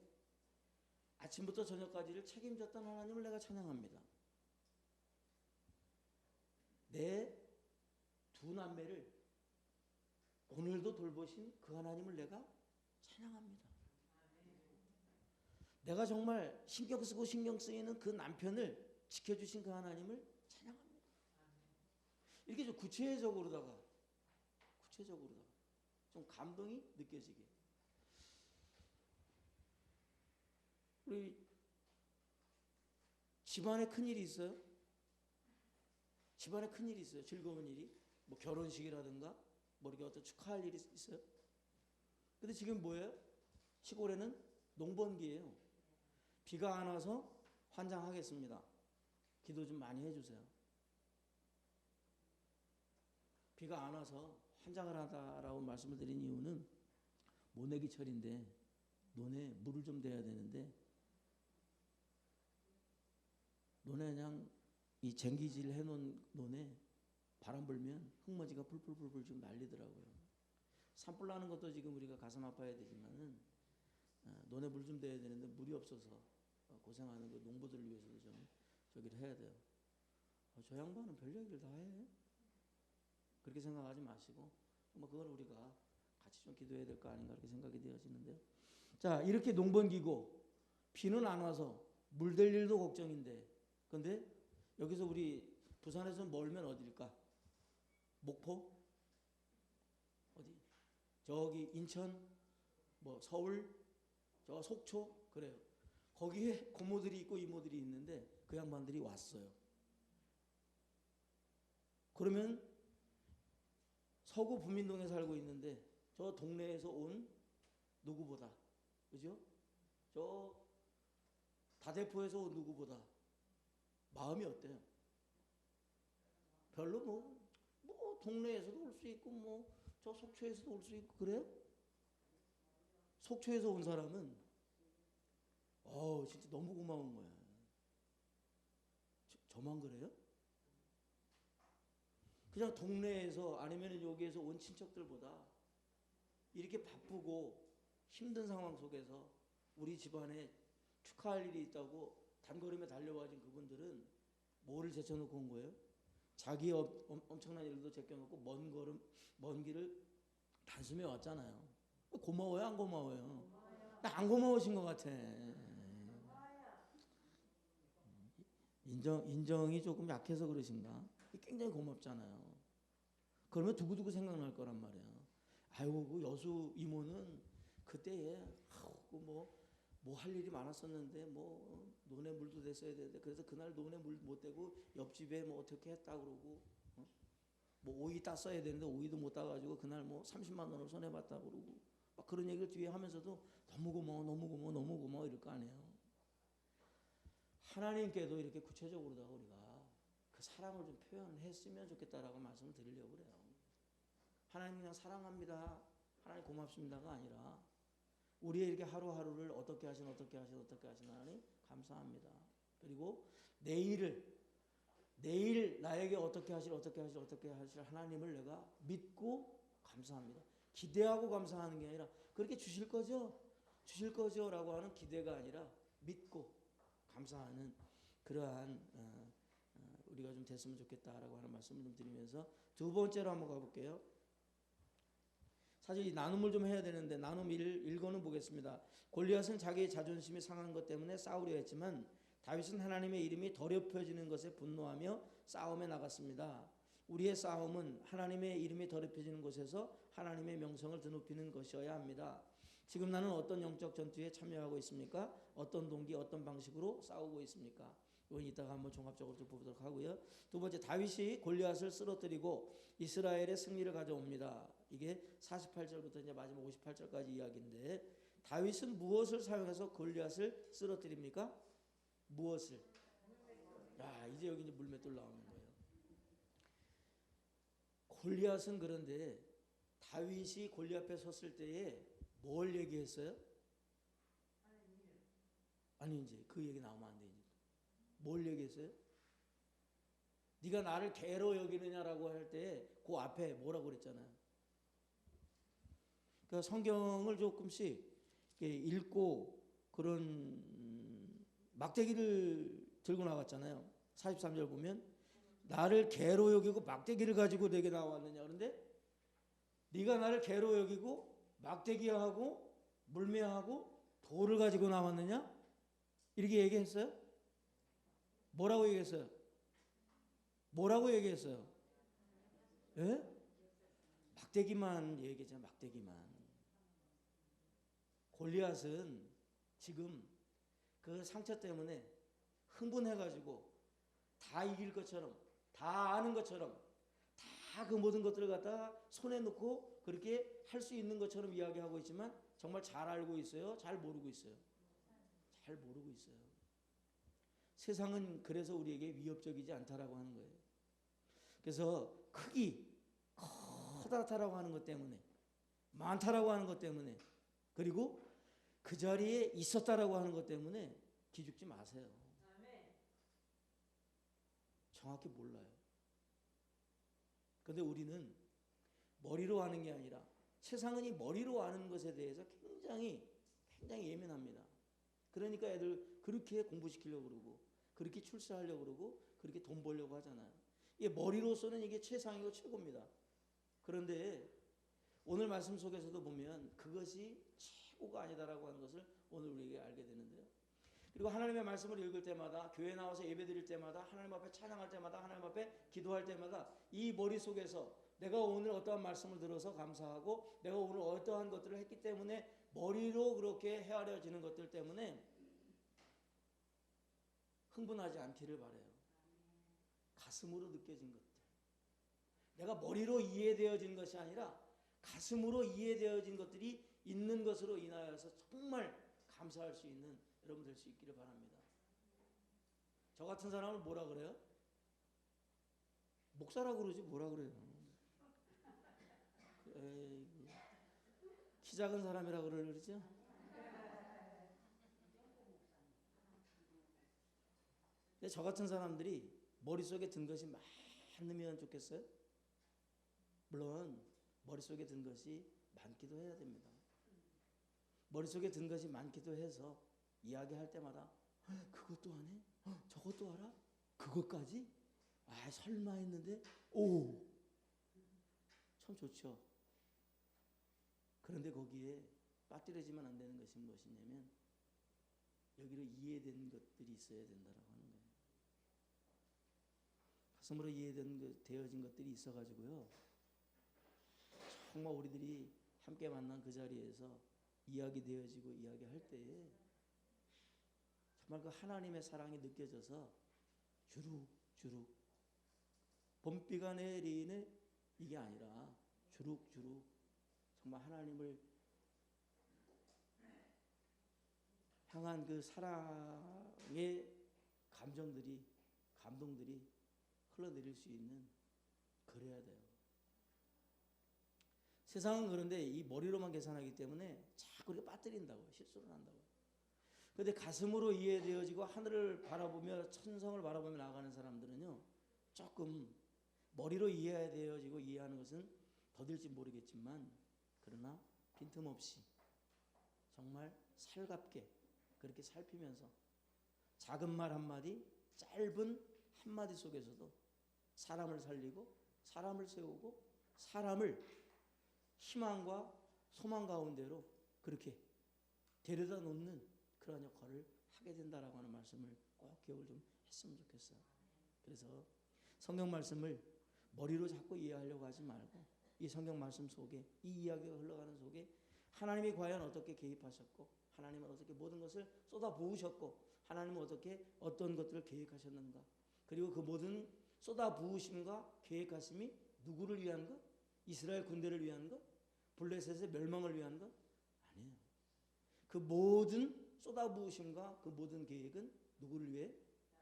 아침부터 저녁까지를 책임졌던 하나님을 내가 찬양합니다. 내 두 남매를 오늘도 돌보신 그 하나님을 내가 찬양합니다. 내가 정말 신경 쓰고 신경 쓰이는 그 남편을 지켜주신 그 하나님을 찬양합니다. 이렇게 좀 구체적으로다가 좀 감동이 느껴지게. 우리 집안에 큰일이 있어요? 집안에 큰일이 있어요. 즐거운 일이. 뭐 결혼식이라든가 뭐 이렇게 어떤 축하할 일이 있어요. 근데 지금 뭐예요? 시골에는 농번기예요. 비가 안 와서 환장하겠습니다. 기도 좀 많이 해주세요. 비가 안 와서 환장을 하다라고 말씀을 드린 이유는 모내기철인데 논에 물을 좀 대야 되는데 논에 그냥 이 쟁기질 해놓은 논에 바람 불면 흙먼지가 불불불불 지금 난리더라고요. 산불 나는 것도 지금 우리가 가슴 아파야 되지만은 논에 물 좀 대야 되는데 물이 없어서 고생하는 그 농부들을 위해서도 좀 저기를 해야 돼요. 저 양반은 별 얘기를 다 해. 그렇게 생각하지 마시고 뭐 그건 우리가 같이 좀 기도해야 될 거 아닌가 그렇게 생각이 되어지는데요. 자, 이렇게 농번기고 비는 안 와서 물댈 일도 걱정인데, 근데 여기서 우리 부산에서 멀면 어디일까? 목포? 어디? 저기 인천? 뭐 서울? 저 속초? 그래요. 거기에 고모들이 있고 이모들이 있는데 그 양반들이 왔어요. 그러면 서구 부민동에 살고 있는데 저 동네에서 온 누구보다, 그죠? 저 다대포에서 온 누구보다 마음이 어때요? 별로 뭐 동네에서도 올 수 있고 뭐 저 속초에서도 올 수 있고 그래요? 속초에서 온 사람은 진짜 너무 고마운 거야. 저만 그래요? 그냥 동네에서 아니면 여기에서 온 친척들보다 이렇게 바쁘고 힘든 상황 속에서 우리 집안에 축하할 일이 있다고 단걸음에 달려와진 그분들은 뭐를 제쳐놓고 온 거예요? 자기 엄청난 일도 제껴놓고 먼 길을 단숨에 왔잖아요. 고마워요, 안 고마워요? 안 고마우신 것 같아. 인정이 조금 약해서 그러신가? 굉장히 고맙잖아요. 그러면 두고두고 생각날 거란 말이야. 아이고, 그 여수 이모는 그때에 뭐 할 일이 많았었는데 뭐 논에 물도 댔어야 되는데 그래서 그날 논에 물 못 대고 옆집에 뭐 어떻게 했다 그러고 뭐 오이 땄어야 되는데 오이도 못 따가지고 그날 뭐 30만 원을 손해 봤다 그러고 막 그런 얘기를 뒤에 하면서도 너무 고마워 이럴 거 아니에요. 하나님께도 이렇게 구체적으로다가 우리가 그 사랑을 좀 표현했으면 좋겠다라고 말씀을 드리려고 그래요. 하나님 그냥 사랑합니다, 하나님 고맙습니다가 아니라 우리의 이렇게 하루하루를 어떻게 하신 하나님 감사합니다. 그리고 내일 나에게 어떻게 하실 하나님을 내가 믿고 감사합니다. 기대하고 감사하는 게 아니라 그렇게 주실 거죠 라고 하는 기대가 아니라 믿고 감사하는 그러한 우리가 좀 됐으면 좋겠다라고 하는 말씀을 좀 드리면서 두 번째로 한번 가볼게요. 사실 이 나눔을 좀 해야 되는데 나눔 1권은 보겠습니다. 골리앗은 자기의 자존심이 상한 것 때문에 싸우려 했지만 다윗은 하나님의 이름이 더럽혀지는 것에 분노하며 싸움에 나갔습니다. 우리의 싸움은 하나님의 이름이 더럽혀지는 곳에서 하나님의 명성을 드높이는 것이어야 합니다. 지금 나는 어떤 영적 전투에 참여하고 있습니까? 어떤 동기, 어떤 방식으로 싸우고 있습니까? 이건 이따가 한번 종합적으로 좀 보도록 하고요. 두 번째, 다윗이 골리앗을 쓰러뜨리고 이스라엘의 승리를 가져옵니다. 이게 48절부터 이제 마지막 58절까지 이야기인데 다윗은 무엇을 사용해서 골리앗을 쓰러뜨립니까? 무엇을? 야, 이제 여기 이제 물맷돌 나오는 거예요. 골리앗은 그런데 다윗이 골리앗 앞에 섰을 때에 뭘 얘기했어요? 아니 이제 그 얘기 나오면 안 돼. 이제 뭘 얘기했어요? 네가 나를 개로 여기느냐라고 할 때 그 앞에 뭐라고 그랬잖아요. 그러니까 성경을 조금씩 읽고 그런 막대기를 들고 나갔잖아요. 43절 보면 나를 개로 여기고 막대기를 가지고 내게 나왔느냐. 그런데 네가 나를 개로 여기고 막대기하고 물매하고 돌을 가지고 나왔느냐? 이렇게 얘기했어요? 뭐라고 얘기했어요? 뭐라고 얘기했어요? 예? 막대기만 얘기했잖아요. 막대기만. 골리앗은 지금 그 상처 때문에 흥분해가지고 다 이길 것처럼 다 아는 것처럼 다 그 모든 것들을 갖다가 손에 넣고 그렇게 할 수 있는 것처럼 이야기하고 있지만 정말 잘 알고 있어요? 잘 모르고 있어요? 잘 모르고 있어요. 세상은 그래서 우리에게 위협적이지 않다라고 하는 거예요. 그래서 크기, 커다랗다라고 하는 것 때문에 많다라고 하는 것 때문에 그리고 그 자리에 있었다라고 하는 것 때문에 기죽지 마세요. 정확히 몰라요. 그런데 우리는 머리로 아는 게 아니라 세상은 이 머리로 아는 것에 대해서 굉장히 예민합니다. 그러니까 애들 그렇게 공부시키려고 그러고 그렇게 출세하려고 그러고 그렇게 돈 벌려고 하잖아요. 이게 머리로서는 이게 최상이고 최고입니다. 그런데 오늘 말씀 속에서도 보면 그것이 최고가 아니다라고 하는 것을 오늘 우리에게 알게 되는데요. 그리고 하나님의 말씀을 읽을 때마다 교회 나와서 예배드릴 때마다 하나님 앞에 찬양할 때마다 하나님 앞에 기도할 때마다 이 머릿속에서 내가 오늘 어떠한 말씀을 들어서 감사하고 내가 오늘 어떠한 것들을 했기 때문에 머리로 그렇게 헤아려지는 것들 때문에 흥분하지 않기를 바라요. 가슴으로 느껴진 것들. 내가 머리로 이해되어진 것이 아니라 가슴으로 이해되어진 것들이 있는 것으로 인하여서 정말 감사할 수 있는 여러분 될 수 있기를 바랍니다. 저 같은 사람을 뭐라 그래요? 목사라고 그러지 뭐라 그래요? 에이, 키 작은 사람이라고 그러죠? 근데 저 같은 사람들이 머릿속에 든 것이 많으면 좋겠어요? 물론 머릿속에 든 것이 많기도 해야 됩니다. 머릿속에 든 것이 많기도 해서 이야기할 때마다 그것도 안 해? 저것도 알아? 그것까지? 아 설마 했는데 오! 참 좋죠. 그런데 거기에 빠뜨려지면 안 되는 것이 무엇이냐면 여기로 이해된 것들이 있어야 된다라고 하는 거예요. 가슴으로 이해되어진 것들이 있어가지고요. 정말 우리들이 함께 만난 그 자리에서 이야기되어지고 이야기할 때에 정말 그 하나님의 사랑이 느껴져서 주룩주룩 봄비가 내리네 이게 아니라 주룩주룩 정말 하나님을 향한 그 사랑의 감동들이 흘러내릴 수 있는 그래야 돼요. 세상은 그런데 이 머리로만 계산하기 때문에 자꾸 이렇게 빠뜨린다고요. 실수를 한다고요. 그런데 가슴으로 이해되어지고 하늘을 바라보며 천성을 바라보며 나아가는 사람들은요. 조금 머리로 이해되어지고 이해하는 것은 더딜지 모르겠지만 그러나 빈틈없이 정말 살갑게 그렇게 살피면서 작은 말 한마디 짧은 한마디 속에서도 사람을 살리고 사람을 세우고 사람을 희망과 소망 가운데로 그렇게 데려다 놓는 그런 역할을 하게 된다라고 하는 말씀을 꼭 기억을 좀 했으면 좋겠어요. 그래서 성경 말씀을 머리로 자꾸 이해하려고 하지 말고 이 성경 말씀 속에 이 이야기가 흘러가는 속에 하나님이 과연 어떻게 개입하셨고 하나님은 어떻게 모든 것을 쏟아 부으셨고 하나님은 어떻게 어떤 것들을 계획하셨는가 그리고 그 모든 쏟아 부으심과 계획하심이 누구를 위한 것? 이스라엘 군대를 위한 것? 블레셋의 멸망을 위한 것? 아니에요. 그 모든 쏟아 부으심과 그 모든 계획은 누구를 위해?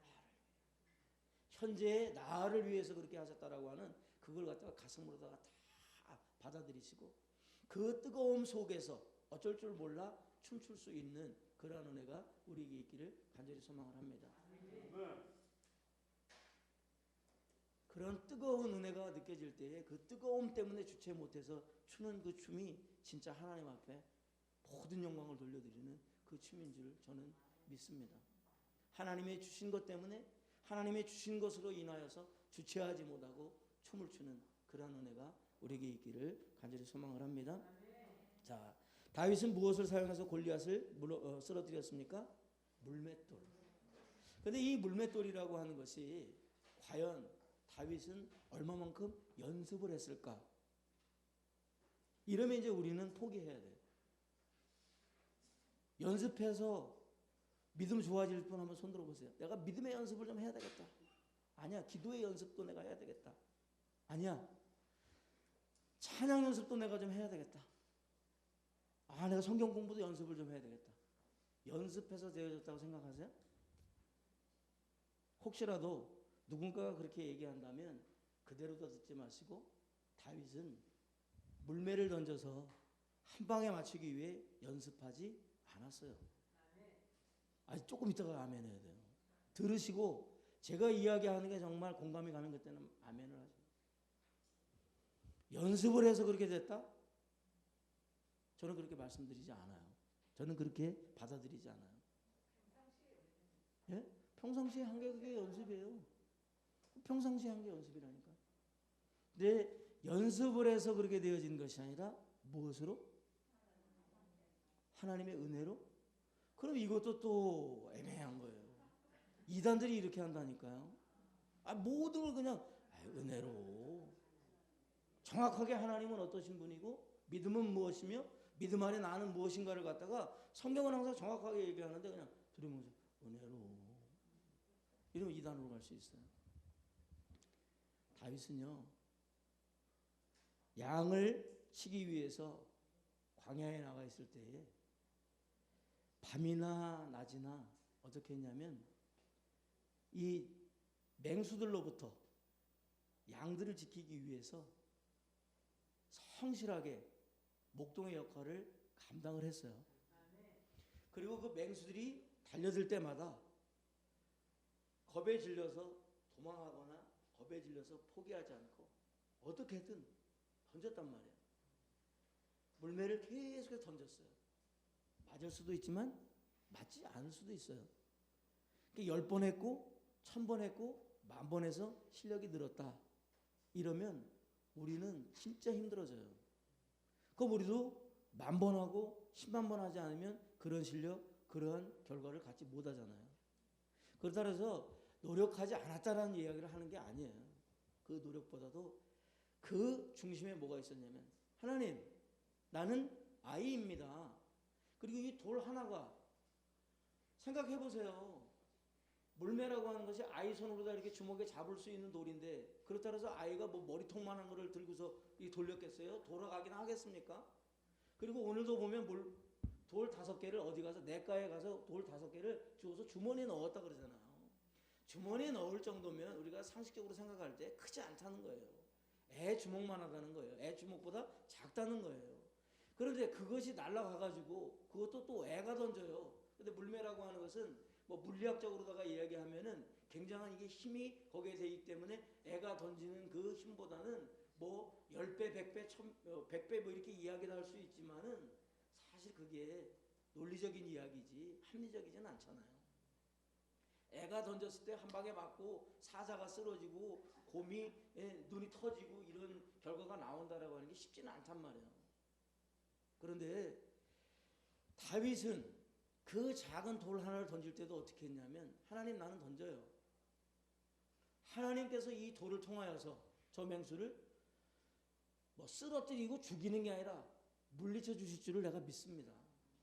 나를 위해. 현재의 나를 위해서 그렇게 하셨다라고 하는 그걸 갖다가 가슴으로다가 다 받아들이시고 그 뜨거움 속에서 어쩔 줄 몰라 춤출 수 있는 그러한 은혜가 우리에게 있기를 간절히 소망을 합니다. 그런 뜨거운 은혜가 느껴질 때에 그 뜨거움 때문에 주체 못해서 추는 그 춤이 진짜 하나님 앞에 모든 영광을 돌려드리는 그 춤인 줄 저는 믿습니다. 하나님의 주신 것 때문에 하나님의 주신 것으로 인하여서 주체하지 못하고 춤을 추는 그런 은혜가 우리에게 있기를 간절히 소망을 합니다. 자, 다윗은 무엇을 사용해서 골리앗을 쓰러뜨렸습니까? 물맷돌. 그런데 이 물맷돌이라고 하는 것이 과연 다윗은 얼마만큼 연습을 했을까? 이러면 이제 우리는 포기해야 돼요. 연습해서 믿음 좋아질 분 한번 손 들어보세요. 내가 믿음의 연습을 좀 해야 되겠다. 아니야. 기도의 연습도 내가 해야 되겠다. 아니야. 찬양 연습도 내가 좀 해야 되겠다. 아, 내가 성경 공부도 연습을 좀 해야 되겠다. 연습해서 되어졌다고 생각하세요? 혹시라도 누군가가 그렇게 얘기한다면 그대로 듣지 마시고 다윗은 물매를 던져서 한 방에 맞추기 위해 연습하지 않았어요. 아직 조금 있다가 아멘 해야 돼요. 들으시고 제가 이야기하는 게 정말 공감이 가면 그때는 아멘을 하세요. 연습을 해서 그렇게 됐다? 저는 그렇게 말씀드리지 않아요. 저는 그렇게 받아들이지 않아요. 예? 평상시에 한 게 그게 연습이에요. 평상시에 한 게 연습이라니까. 근데 연습을 해서 그렇게 되어진 것이 아니라 무엇으로? 하나님의 은혜로? 그럼 이것도 또 애매한 거예요. 이단들이 이렇게 한다니까요. 아, 모든 걸 그냥 은혜로. 정확하게 하나님은 어떠신 분이고 믿음은 무엇이며 믿음 안에 나는 무엇인가를 갖다가 성경은 항상 정확하게 얘기하는데 그냥 들으면서 은혜로. 이러면 이단으로 갈 수 있어요. 다윗은요. 양을 치기 위해서 광야에 나가 있을 때에 밤이나 낮이나 어떻게 했냐면 이 맹수들로부터 양들을 지키기 위해서 성실하게 목동의 역할을 감당을 했어요. 그리고 그 맹수들이 달려들 때마다 겁에 질려서 도망하거나 겁에 질려서 포기하지 않고 어떻게든 던졌단 말이에요. 물매를 계속해서 던졌어요. 맞을 수도 있지만 맞지 않을 수도 있어요. 10번 했고 1000번 했고 10,000번 해서 실력이 늘었다. 이러면 우리는 진짜 힘들어져요. 그럼 우리도 10,000번 하고 100,000번 하지 않으면 그런 실력, 그런 결과를 갖지 못하잖아요. 그렇다 해서 노력하지 않았다라는 이야기를 하는 게 아니에요. 그 노력보다도 그 중심에 뭐가 있었냐면 하나님, 나는 아이입니다. 그리고 이 돌 하나가 생각해 보세요. 물매라고 하는 것이 아이 손으로다 이렇게 주먹에 잡을 수 있는 돌인데 그렇다 해서 아이가 뭐 머리통만한 거를 들고서 이 돌렸겠어요? 돌아가긴 하겠습니까? 그리고 오늘도 보면 돌 5개를 어디 가서 내과에 가서 돌 5개를 주워서 주머니에 넣었다 그러잖아요. 주머니에 넣을 정도면 우리가 상식적으로 생각할 때 크지 않다는 거예요. 애 주먹만 하다는 거예요. 애 주먹보다 작다는 거예요. 그런데 그것이 날아가가지고 그것도 또 애가 던져요. 근데 물매라고 하는 것은 뭐 물리학적으로다가 이야기하면은 굉장한 이게 힘이 거기에 되기 때문에 애가 던지는 그 힘보다는 뭐 10배, 100배, 100배 뭐 이렇게 이야기를 할 수 있지만은 사실 그게 논리적인 이야기지 합리적이진 않잖아요. 애가 던졌을 때 한 방에 맞고 사자가 쓰러지고 곰이 눈이 터지고 이런 결과가 나온다라고 하는 게 쉽지는 않단 말이에요. 그런데 다윗은 그 작은 돌 하나를 던질 때도 어떻게 했냐면 하나님 나는 던져요. 하나님께서 이 돌을 통하여서 저 맹수를 뭐 쓰러뜨리고 죽이는 게 아니라 물리쳐 주실 줄을 내가 믿습니다.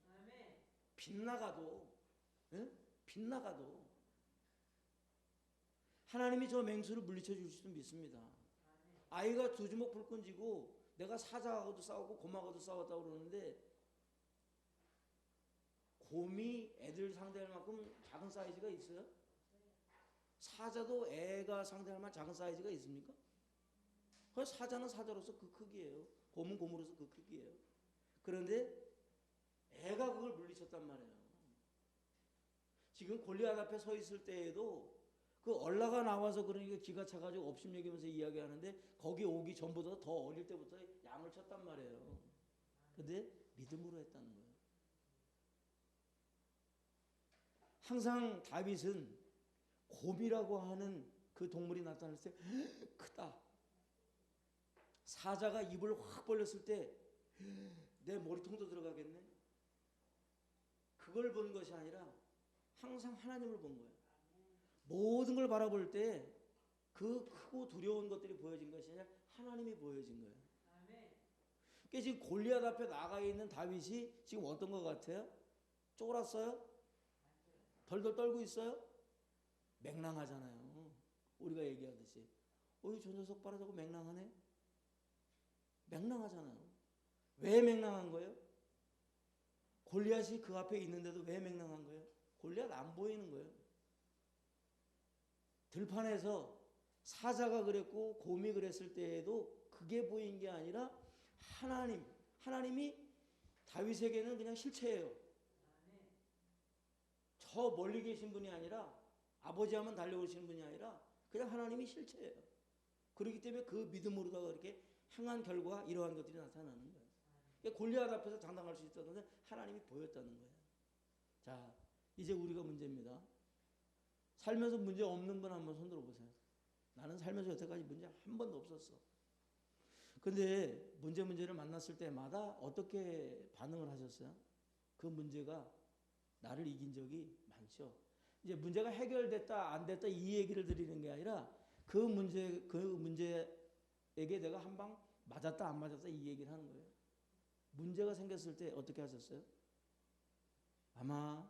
아멘. 빗나가도 빗나가도 하나님이 저 맹수를 물리쳐 주실 줄 믿습니다. 아이가 두 주먹 불끈 쥐고 내가 사자하고도 싸우고 곰하고도 싸웠다고 그러는데 곰이 애들 상대할 만큼 작은 사이즈가 있어요? 사자도 애가 상대할 만한 작은 사이즈가 있습니까? 그래서 사자는 사자로서 그 크기예요. 곰은 곰으로서 그 크기예요. 그런데 애가 그걸 물리쳤단 말이에요. 지금 골리앗 앞에 서 있을 때에도 그 얼라가 나와서 그러니까 기가 차가지고 업심여기면서 이야기하는데 거기 오기 전보다 더 어릴 때부터 양을 쳤단 말이에요. 근데 믿음으로 했다는 거예요. 항상 다윗은 곰이라고 하는 그 동물이 나타날 때 크다. 사자가 입을 확 벌렸을 때 내 머리통도 들어가겠네. 그걸 본 것이 아니라 항상 하나님을 본 거예요. 모든 걸 바라볼 때 그 크고 두려운 것들이 보여진 것이 아니라 하나님이 보여진 거예요. 그러니까 지금 골리앗 앞에 나가 있는 다윗이 지금 어떤 것 같아요? 쫄았어요? 덜덜 떨고 있어요? 맹랑하잖아요. 우리가 얘기하듯이 어이 저 녀석 봐라 저거 맹랑하네. 맹랑하잖아요. 왜 맹랑한 거예요? 골리앗이 그 앞에 있는데도 왜 맹랑한 거예요? 골리앗 안 보이는 거예요. 들판에서 사자가 그랬고 곰이 그랬을 때에도 그게 보인 게 아니라 하나님이 다윗에게는 그냥 실체예요. 저 멀리 계신 분이 아니라 아버지 하면 달려오시는 분이 아니라 그냥 하나님이 실체예요. 그렇기 때문에 그 믿음으로다가 이렇게 행한 결과 이러한 것들이 나타나는 거예요. 그러니까 골리앗 앞에서 장담할 수 있었던 건 하나님이 보였다는 거예요. 자, 이제 우리가 문제입니다. 살면서 문제 없는 분 한번 손들어 보세요. 나는 살면서 여태까지 문제 한 번도 없었어. 근데 문제를 만났을 때마다 어떻게 반응을 하셨어요? 그 문제가 나를 이긴 적이 많죠. 이제 문제가 해결됐다 안 됐다 이 얘기를 드리는 게 아니라 그 문제에게 내가 한 방 맞았다 안 맞았다 이 얘기를 하는 거예요. 문제가 생겼을 때 어떻게 하셨어요? 아마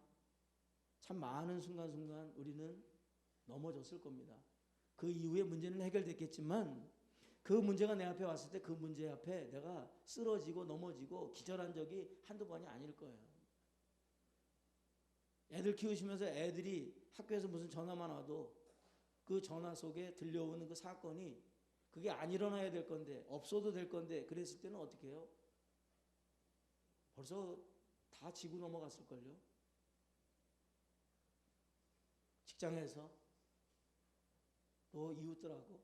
참 많은 순간순간 우리는 넘어졌을 겁니다. 그 이후에 문제는 해결됐겠지만 그 문제가 내 앞에 왔을 때 그 문제 앞에 내가 쓰러지고 넘어지고 기절한 적이 한두 번이 아닐 거예요. 애들 키우시면서 애들이 학교에서 무슨 전화만 와도 그 전화 속에 들려오는 그 사건이 그게 안 일어나야 될 건데 없어도 될 건데 그랬을 때는 어떻게 해요? 벌써 다 지고 넘어갔을걸요. 직장에서 또 이웃들하고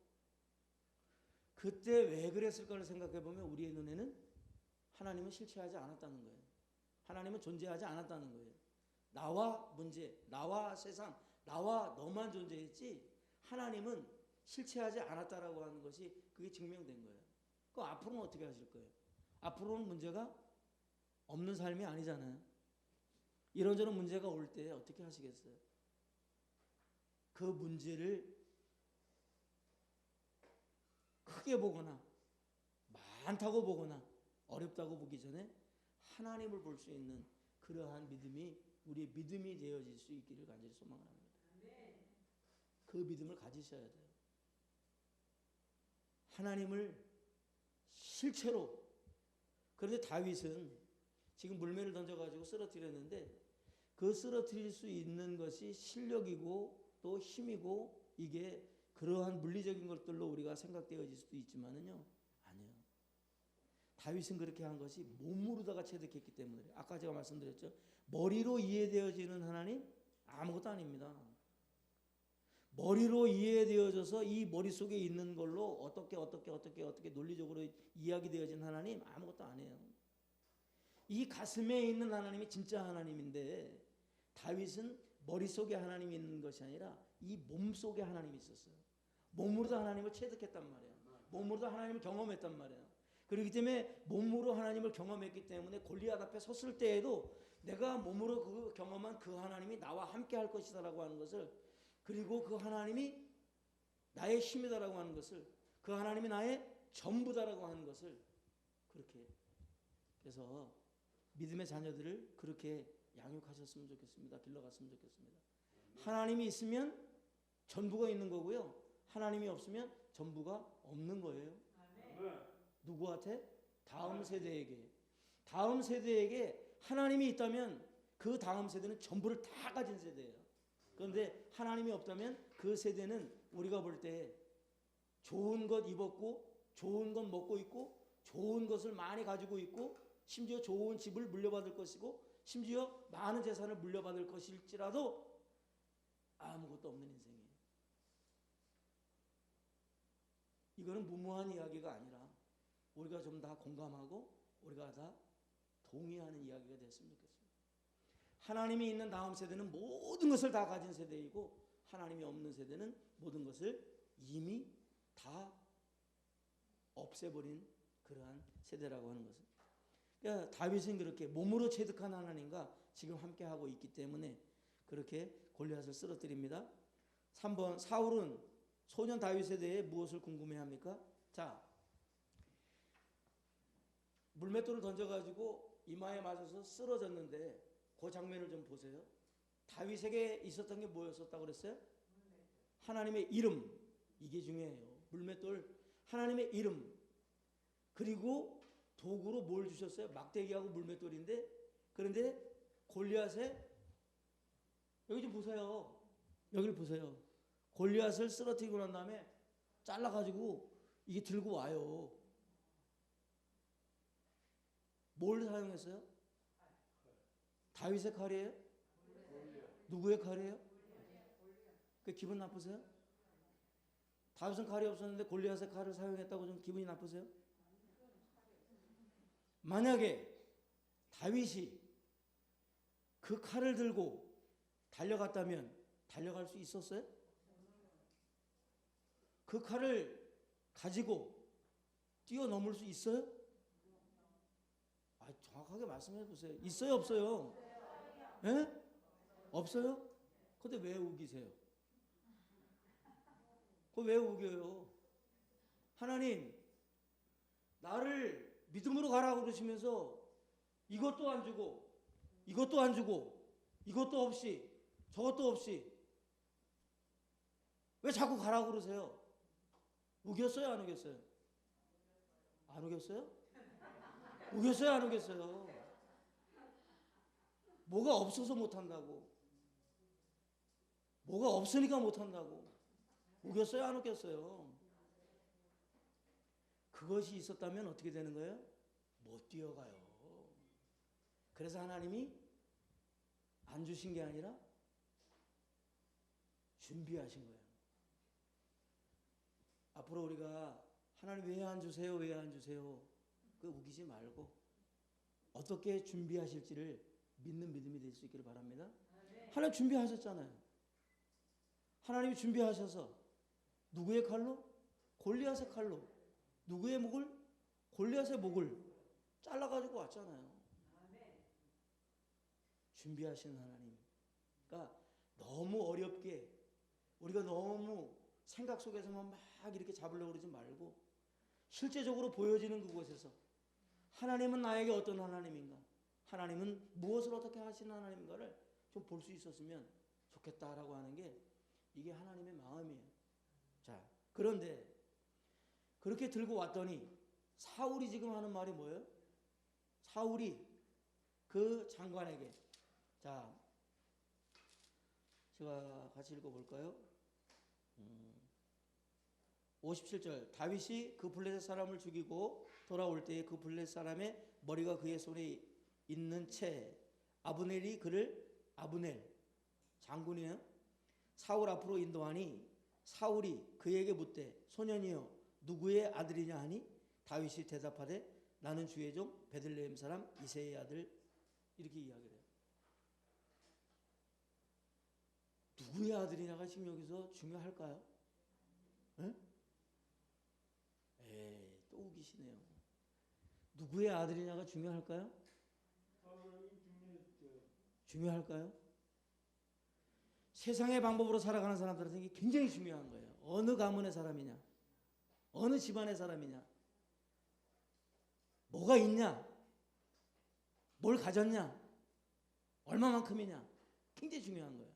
그때 왜 그랬을까를 생각해 보면 우리의 눈에는 하나님은 실체하지 않았다는 거예요. 하나님은 존재하지 않았다는 거예요. 나와 문제, 나와 세상, 나와 너만 존재했지 하나님은 실체하지 않았다라고 하는 것이 그게 증명된 거예요. 그럼 앞으로는 어떻게 하실 거예요? 앞으로는 문제가 없는 삶이 아니잖아요. 이런저런 문제가 올 때 어떻게 하시겠어요? 그 문제를 크게 보거나 많다고 보거나 어렵다고 보기 전에 하나님을 볼 수 있는 그러한 믿음이 우리의 믿음이 되어질 수 있기를 간절히 소망을 합니다. 그 믿음을 가지셔야 돼요. 하나님을 실체로. 그런데 다윗은 지금 물매를 던져가지고 쓰러뜨렸는데 그 쓰러뜨릴 수 있는 것이 실력이고 또 힘이고 이게 그러한 물리적인 것들로 우리가 생각되어질 수도 있지만은요 아니에요. 다윗은 그렇게 한 것이 몸으로다가 체득했기 때문에 아까 제가 말씀드렸죠. 머리로 이해되어지는 하나님 아무것도 아닙니다. 머리로 이해되어져서 이 머릿속에 있는 걸로 어떻게 논리적으로 이야기되어진 하나님 아무것도 아니에요. 이 가슴에 있는 하나님이 진짜 하나님인데 다윗은 머릿속에 하나님이 있는 것이 아니라 이 몸속에 하나님이 있었어요. 몸으로도 하나님을 체득했단 말이에요. 몸으로도 하나님을 경험했단 말이에요. 그렇기 때문에 몸으로 하나님을 경험했기 때문에 골리앗 앞에 섰을 때에도 내가 몸으로 그 경험한 그 하나님이 나와 함께 할 것이다라고 하는 것을, 그리고 그 하나님이 나의 힘이다라고 하는 것을, 그 하나님이 나의 전부다라고 하는 것을, 그렇게 그래서 믿음의 자녀들을 그렇게 양육하셨으면 좋겠습니다. 길러갔으면 좋겠습니다. 하나님이 있으면 전부가 있는 거고요. 하나님이 없으면 전부가 없는 거예요. 누구한테? 다음 세대에게. 다음 세대에게 하나님이 있다면 그 다음 세대는 전부를 다 가진 세대예요. 그런데 하나님이 없다면 그 세대는 우리가 볼 때 좋은 것 입었고 좋은 것 먹고 있고 좋은 것을 많이 가지고 있고 심지어 좋은 집을 물려받을 것이고 심지어 많은 재산을 물려받을 것일지라도 아무것도 없는 인생이에요. 이거는 무모한 이야기가 아니라 우리가 좀 다 공감하고 우리가 다 동의하는 이야기가 됐으면 좋겠습니다. 하나님이 있는 다음 세대는 모든 것을 다 가진 세대이고 하나님이 없는 세대는 모든 것을 이미 다 없애버린 그러한 세대라고 하는 것은, 그러니까 다윗은 그렇게 몸으로 체득한 하나님과 지금 함께하고 있기 때문에 그렇게 골리앗을 쓰러뜨립니다. 3번, 사울은 소년 다윗에 대해 무엇을 궁금해합니까? 자, 물맷돌을 던져가지고 이마에 맞아서 쓰러졌는데 그 장면을 좀 보세요. 다윗에게 있었던 게 뭐였었다고 그랬어요? 하나님의 이름. 이게 중요해요. 물맷돌, 하나님의 이름. 그리고 도구로 뭘 주셨어요? 막대기하고 물맷돌인데, 그런데 골리앗에, 여기 좀 보세요. 여기를 보세요. 골리앗을 쓰러뜨리고 난 다음에 잘라가지고 이게 들고 와요. 뭘 사용했어요? 다윗의 칼이에요? 누구의 칼이에요? 그 기분 나쁘세요? 다윗은 칼이 없었는데 골리앗의 칼을 사용했다고 좀 기분이 나쁘세요? 만약에 다윗이 그 칼을 들고 달려갔다면 달려갈 수 있었어요? 그 칼을 가지고 뛰어넘을 수 있어요? 정확하게 말씀해 보세요. 있어요, 없어요? 예? 없어요? 근데 왜 우기세요? 그거 왜 우겨요? 하나님, 나를 믿음으로 가라고 그러시면서 이것도 안 주고 이것도 안 주고 이것도 없이 저것도 없이 왜 자꾸 가라고 그러세요? 우겼어요, 안 우겼어요? 안 우겼어요? 우겼어요, 안 우겼어요? 뭐가 없어서 못한다고. 뭐가 없으니까 못한다고. 우겼어요, 안 우겼어요? 그것이 있었다면 어떻게 되는 거예요? 못 뛰어가요. 그래서 하나님이 안 주신 게 아니라 준비하신 거예요. 앞으로 우리가 하나님 왜 안 주세요? 왜 안 주세요? 그 우기지 말고 어떻게 준비하실지를 믿는 믿음이 될 수 있기를 바랍니다. 하나님 준비하셨잖아요. 하나님이 준비하셔서 누구의 칼로? 골리앗의 칼로. 누구의 목을? 골리앗의 목을 잘라가지고 왔잖아요. 준비하신 하나님. 그러니까 너무 어렵게 우리가 너무 생각 속에서만 막 이렇게 잡으려고 그러지 말고 실제적으로 보여지는 그곳에서 하나님은 나에게 어떤 하나님인가, 하나님은 무엇을 어떻게 하시는 하나님인가를 좀 볼 수 있었으면 좋겠다라고 하는 게 이게 하나님의 마음이에요. 자, 그런데 그렇게 들고 왔더니 사울이 지금 하는 말이 뭐예요? 사울이 그 장관에게, 자, 제가 같이 읽어볼까요? 57절, 다윗이 그 블레셋 사람을 죽이고 돌아올 때에 그 블레셋 사람의 머리가 그의 손에 있는 채 아브넬이 그를, 아브넬 장군이에요, 사울 앞으로 인도하니 사울이 그에게 묻되 소년이여 누구의 아들이냐 하니 다윗이 대답하되 나는 주의 종 베들레헴 사람 이새의 아들. 이렇게 이야기를 해요. 누구의 아들이냐가 지금 여기서 중요할까요? 에? 에이, 또 우기시네요. 누구의 아들이냐가 중요할까요? 사울이 중요했죠. 중요할까요? 세상의 방법으로 살아가는 사람들한테 이게 굉장히 중요한 거예요. 어느 가문의 사람이냐, 어느 집안의 사람이냐, 뭐가 있냐, 뭘 가졌냐, 얼마만큼이냐, 굉장히 중요한 거예요.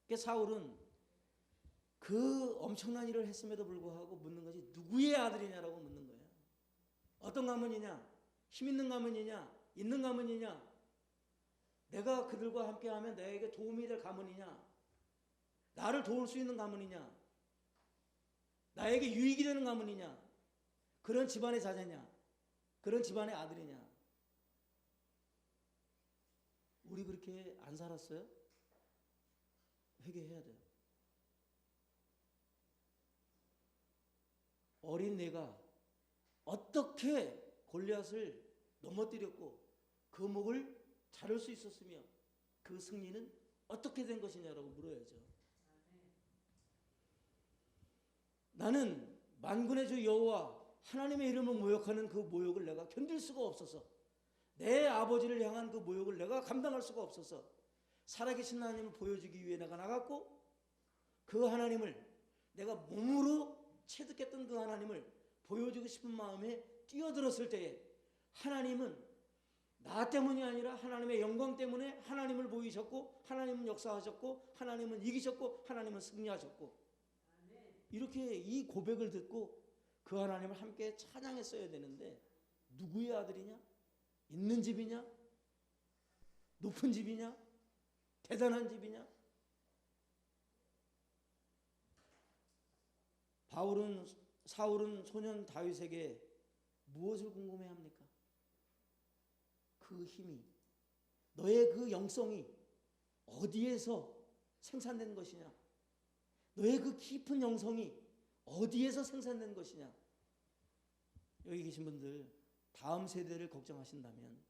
그러니까 사울은 그 엄청난 일을 했음에도 불구하고 묻는 것이 누구의 아들이냐라고 묻는 거예요. 어떤 가문이냐, 힘 있는 가문이냐, 있는 가문이냐, 내가 그들과 함께하면 내게 도움이 될 가문이냐, 나를 도울 수 있는 가문이냐, 나에게 유익이 되는 가문이냐, 그런 집안의 자제냐, 그런 집안의 아들이냐. 우리 그렇게 안 살았어요? 회개해야 돼요. 어린 내가 어떻게 골리앗을 넘어뜨렸고 그 목을 자를 수 있었으며 그 승리는 어떻게 된 것이냐라고 물어야죠. 나는 만군의 주 여호와 하나님의 이름을 모욕하는 그 모욕을 내가 견딜 수가 없어서, 내 아버지를 향한 그 모욕을 내가 감당할 수가 없어서 살아계신 하나님을 보여주기 위해 내가 나갔고, 그 하나님을 내가 몸으로 체득했던 그 하나님을 보여주고 싶은 마음에 뛰어들었을 때에 하나님은 나 때문이 아니라 하나님의 영광 때문에 하나님을 보이셨고, 하나님은 역사하셨고, 하나님은 이기셨고, 하나님은 승리하셨고, 이렇게 이 고백을 듣고 그 하나님을 함께 찬양했어야 되는데, 누구의 아들이냐? 있는 집이냐? 높은 집이냐? 대단한 집이냐? 사울은 소년 다윗에게 무엇을 궁금해합니까? 그 힘이, 너의 그 영성이 어디에서 생산된 것이냐? 너의 그 깊은 영성이 어디에서 생산된 것이냐? 여기 계신 분들 다음 세대를 걱정하신다면,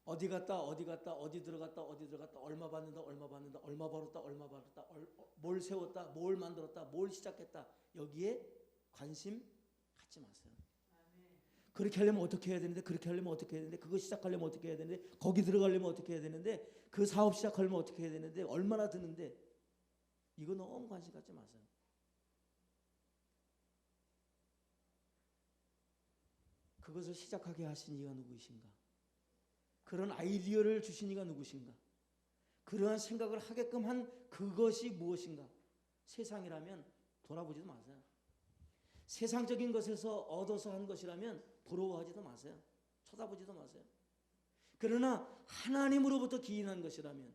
어디 갔다 어디 들어갔다 얼마 받는다 얼마 벌었다 뭘 세웠다 뭘 만들었다 뭘 시작했다, 여기에 관심 갖지 마세요. 그렇게 하려면 어떻게 해야 되는데, 그렇게 하려면 어떻게 해야 되는데, 그거 시작하려면 어떻게 해야 되는데, 거기 들어가려면 어떻게 해야 되는데, 그 사업 시작하려면 어떻게 해야 되는데, 얼마나 드는데, 이거 너무 관심 갖지 마세요. 그것을 시작하게 하신 이가 누구이신가? 그런 아이디어를 주신 이가 누구신가? 그러한 생각을 하게끔 한 그것이 무엇인가? 세상이라면 돌아보지도 마세요. 세상적인 것에서 얻어서 한 것이라면 부러워하지도 마세요. 쳐다보지도 마세요. 그러나 하나님으로부터 기인한 것이라면,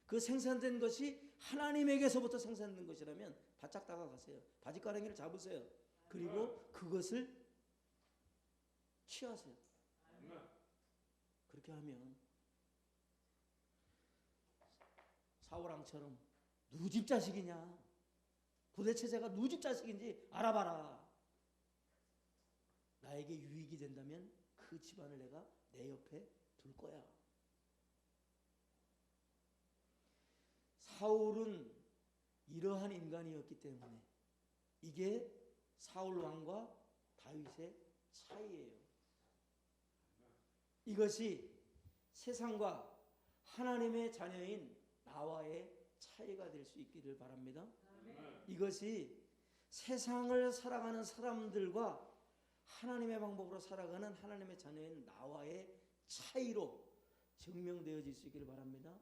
그 생산된 것이 하나님에게서부터 생산된 것이라면 바짝 다가가세요. 바짓가랑이를 잡으세요. 그리고 그것을 취하세요. 그렇게 하면 사울왕처럼 누구 집 자식이냐, 도대체 제가 누구 집 자식인지 알아봐라, 나에게 유익이 된다면 그 집안을 내가 내 옆에 둘 거야. 사울은 이러한 인간이었기 때문에 이게 사울 왕과 다윗의 차이예요. 이것이 세상과 하나님의 자녀인 나와의 차이가 될 수 있기를 바랍니다. 이것이 세상을 살아가는 사람들과 하나님의 방법으로 살아가는 하나님의 자녀인 나와의 차이로 증명되어질 수 있기를 바랍니다.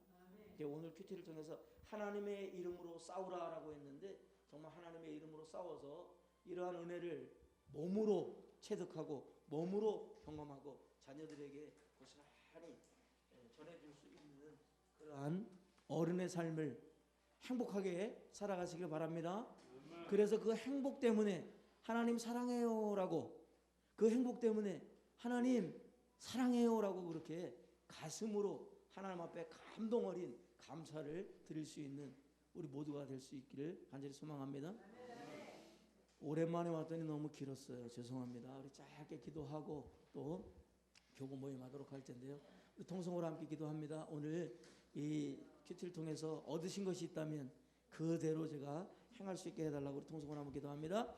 오늘 큐티를 통해서 하나님의 이름으로 싸우라라고 했는데, 정말 하나님의 이름으로 싸워서 이러한 은혜를 몸으로 체득하고 몸으로 경험하고 자녀들에게 고스란히 전해줄 수 있는 그러한 어른의 삶을 행복하게 살아가시길 바랍니다. 그래서 그 행복 때문에 하나님 사랑해요라고, 그 행복 때문에 하나님 사랑해요라고 그렇게 가슴으로 하나님 앞에 감동 어린 감사를 드릴 수 있는 우리 모두가 될 수 있기를 간절히 소망합니다. 오랜만에 왔더니 너무 길었어요. 죄송합니다. 우리 짧게 기도하고 또 교구 모임하도록 할 텐데요. 우리 통성으로 함께 기도합니다. 오늘 이 큐티를 통해서 얻으신 것이 있다면 그대로 제가 행할 수 있게 해달라고 우리 통성을 한번 기도합니다.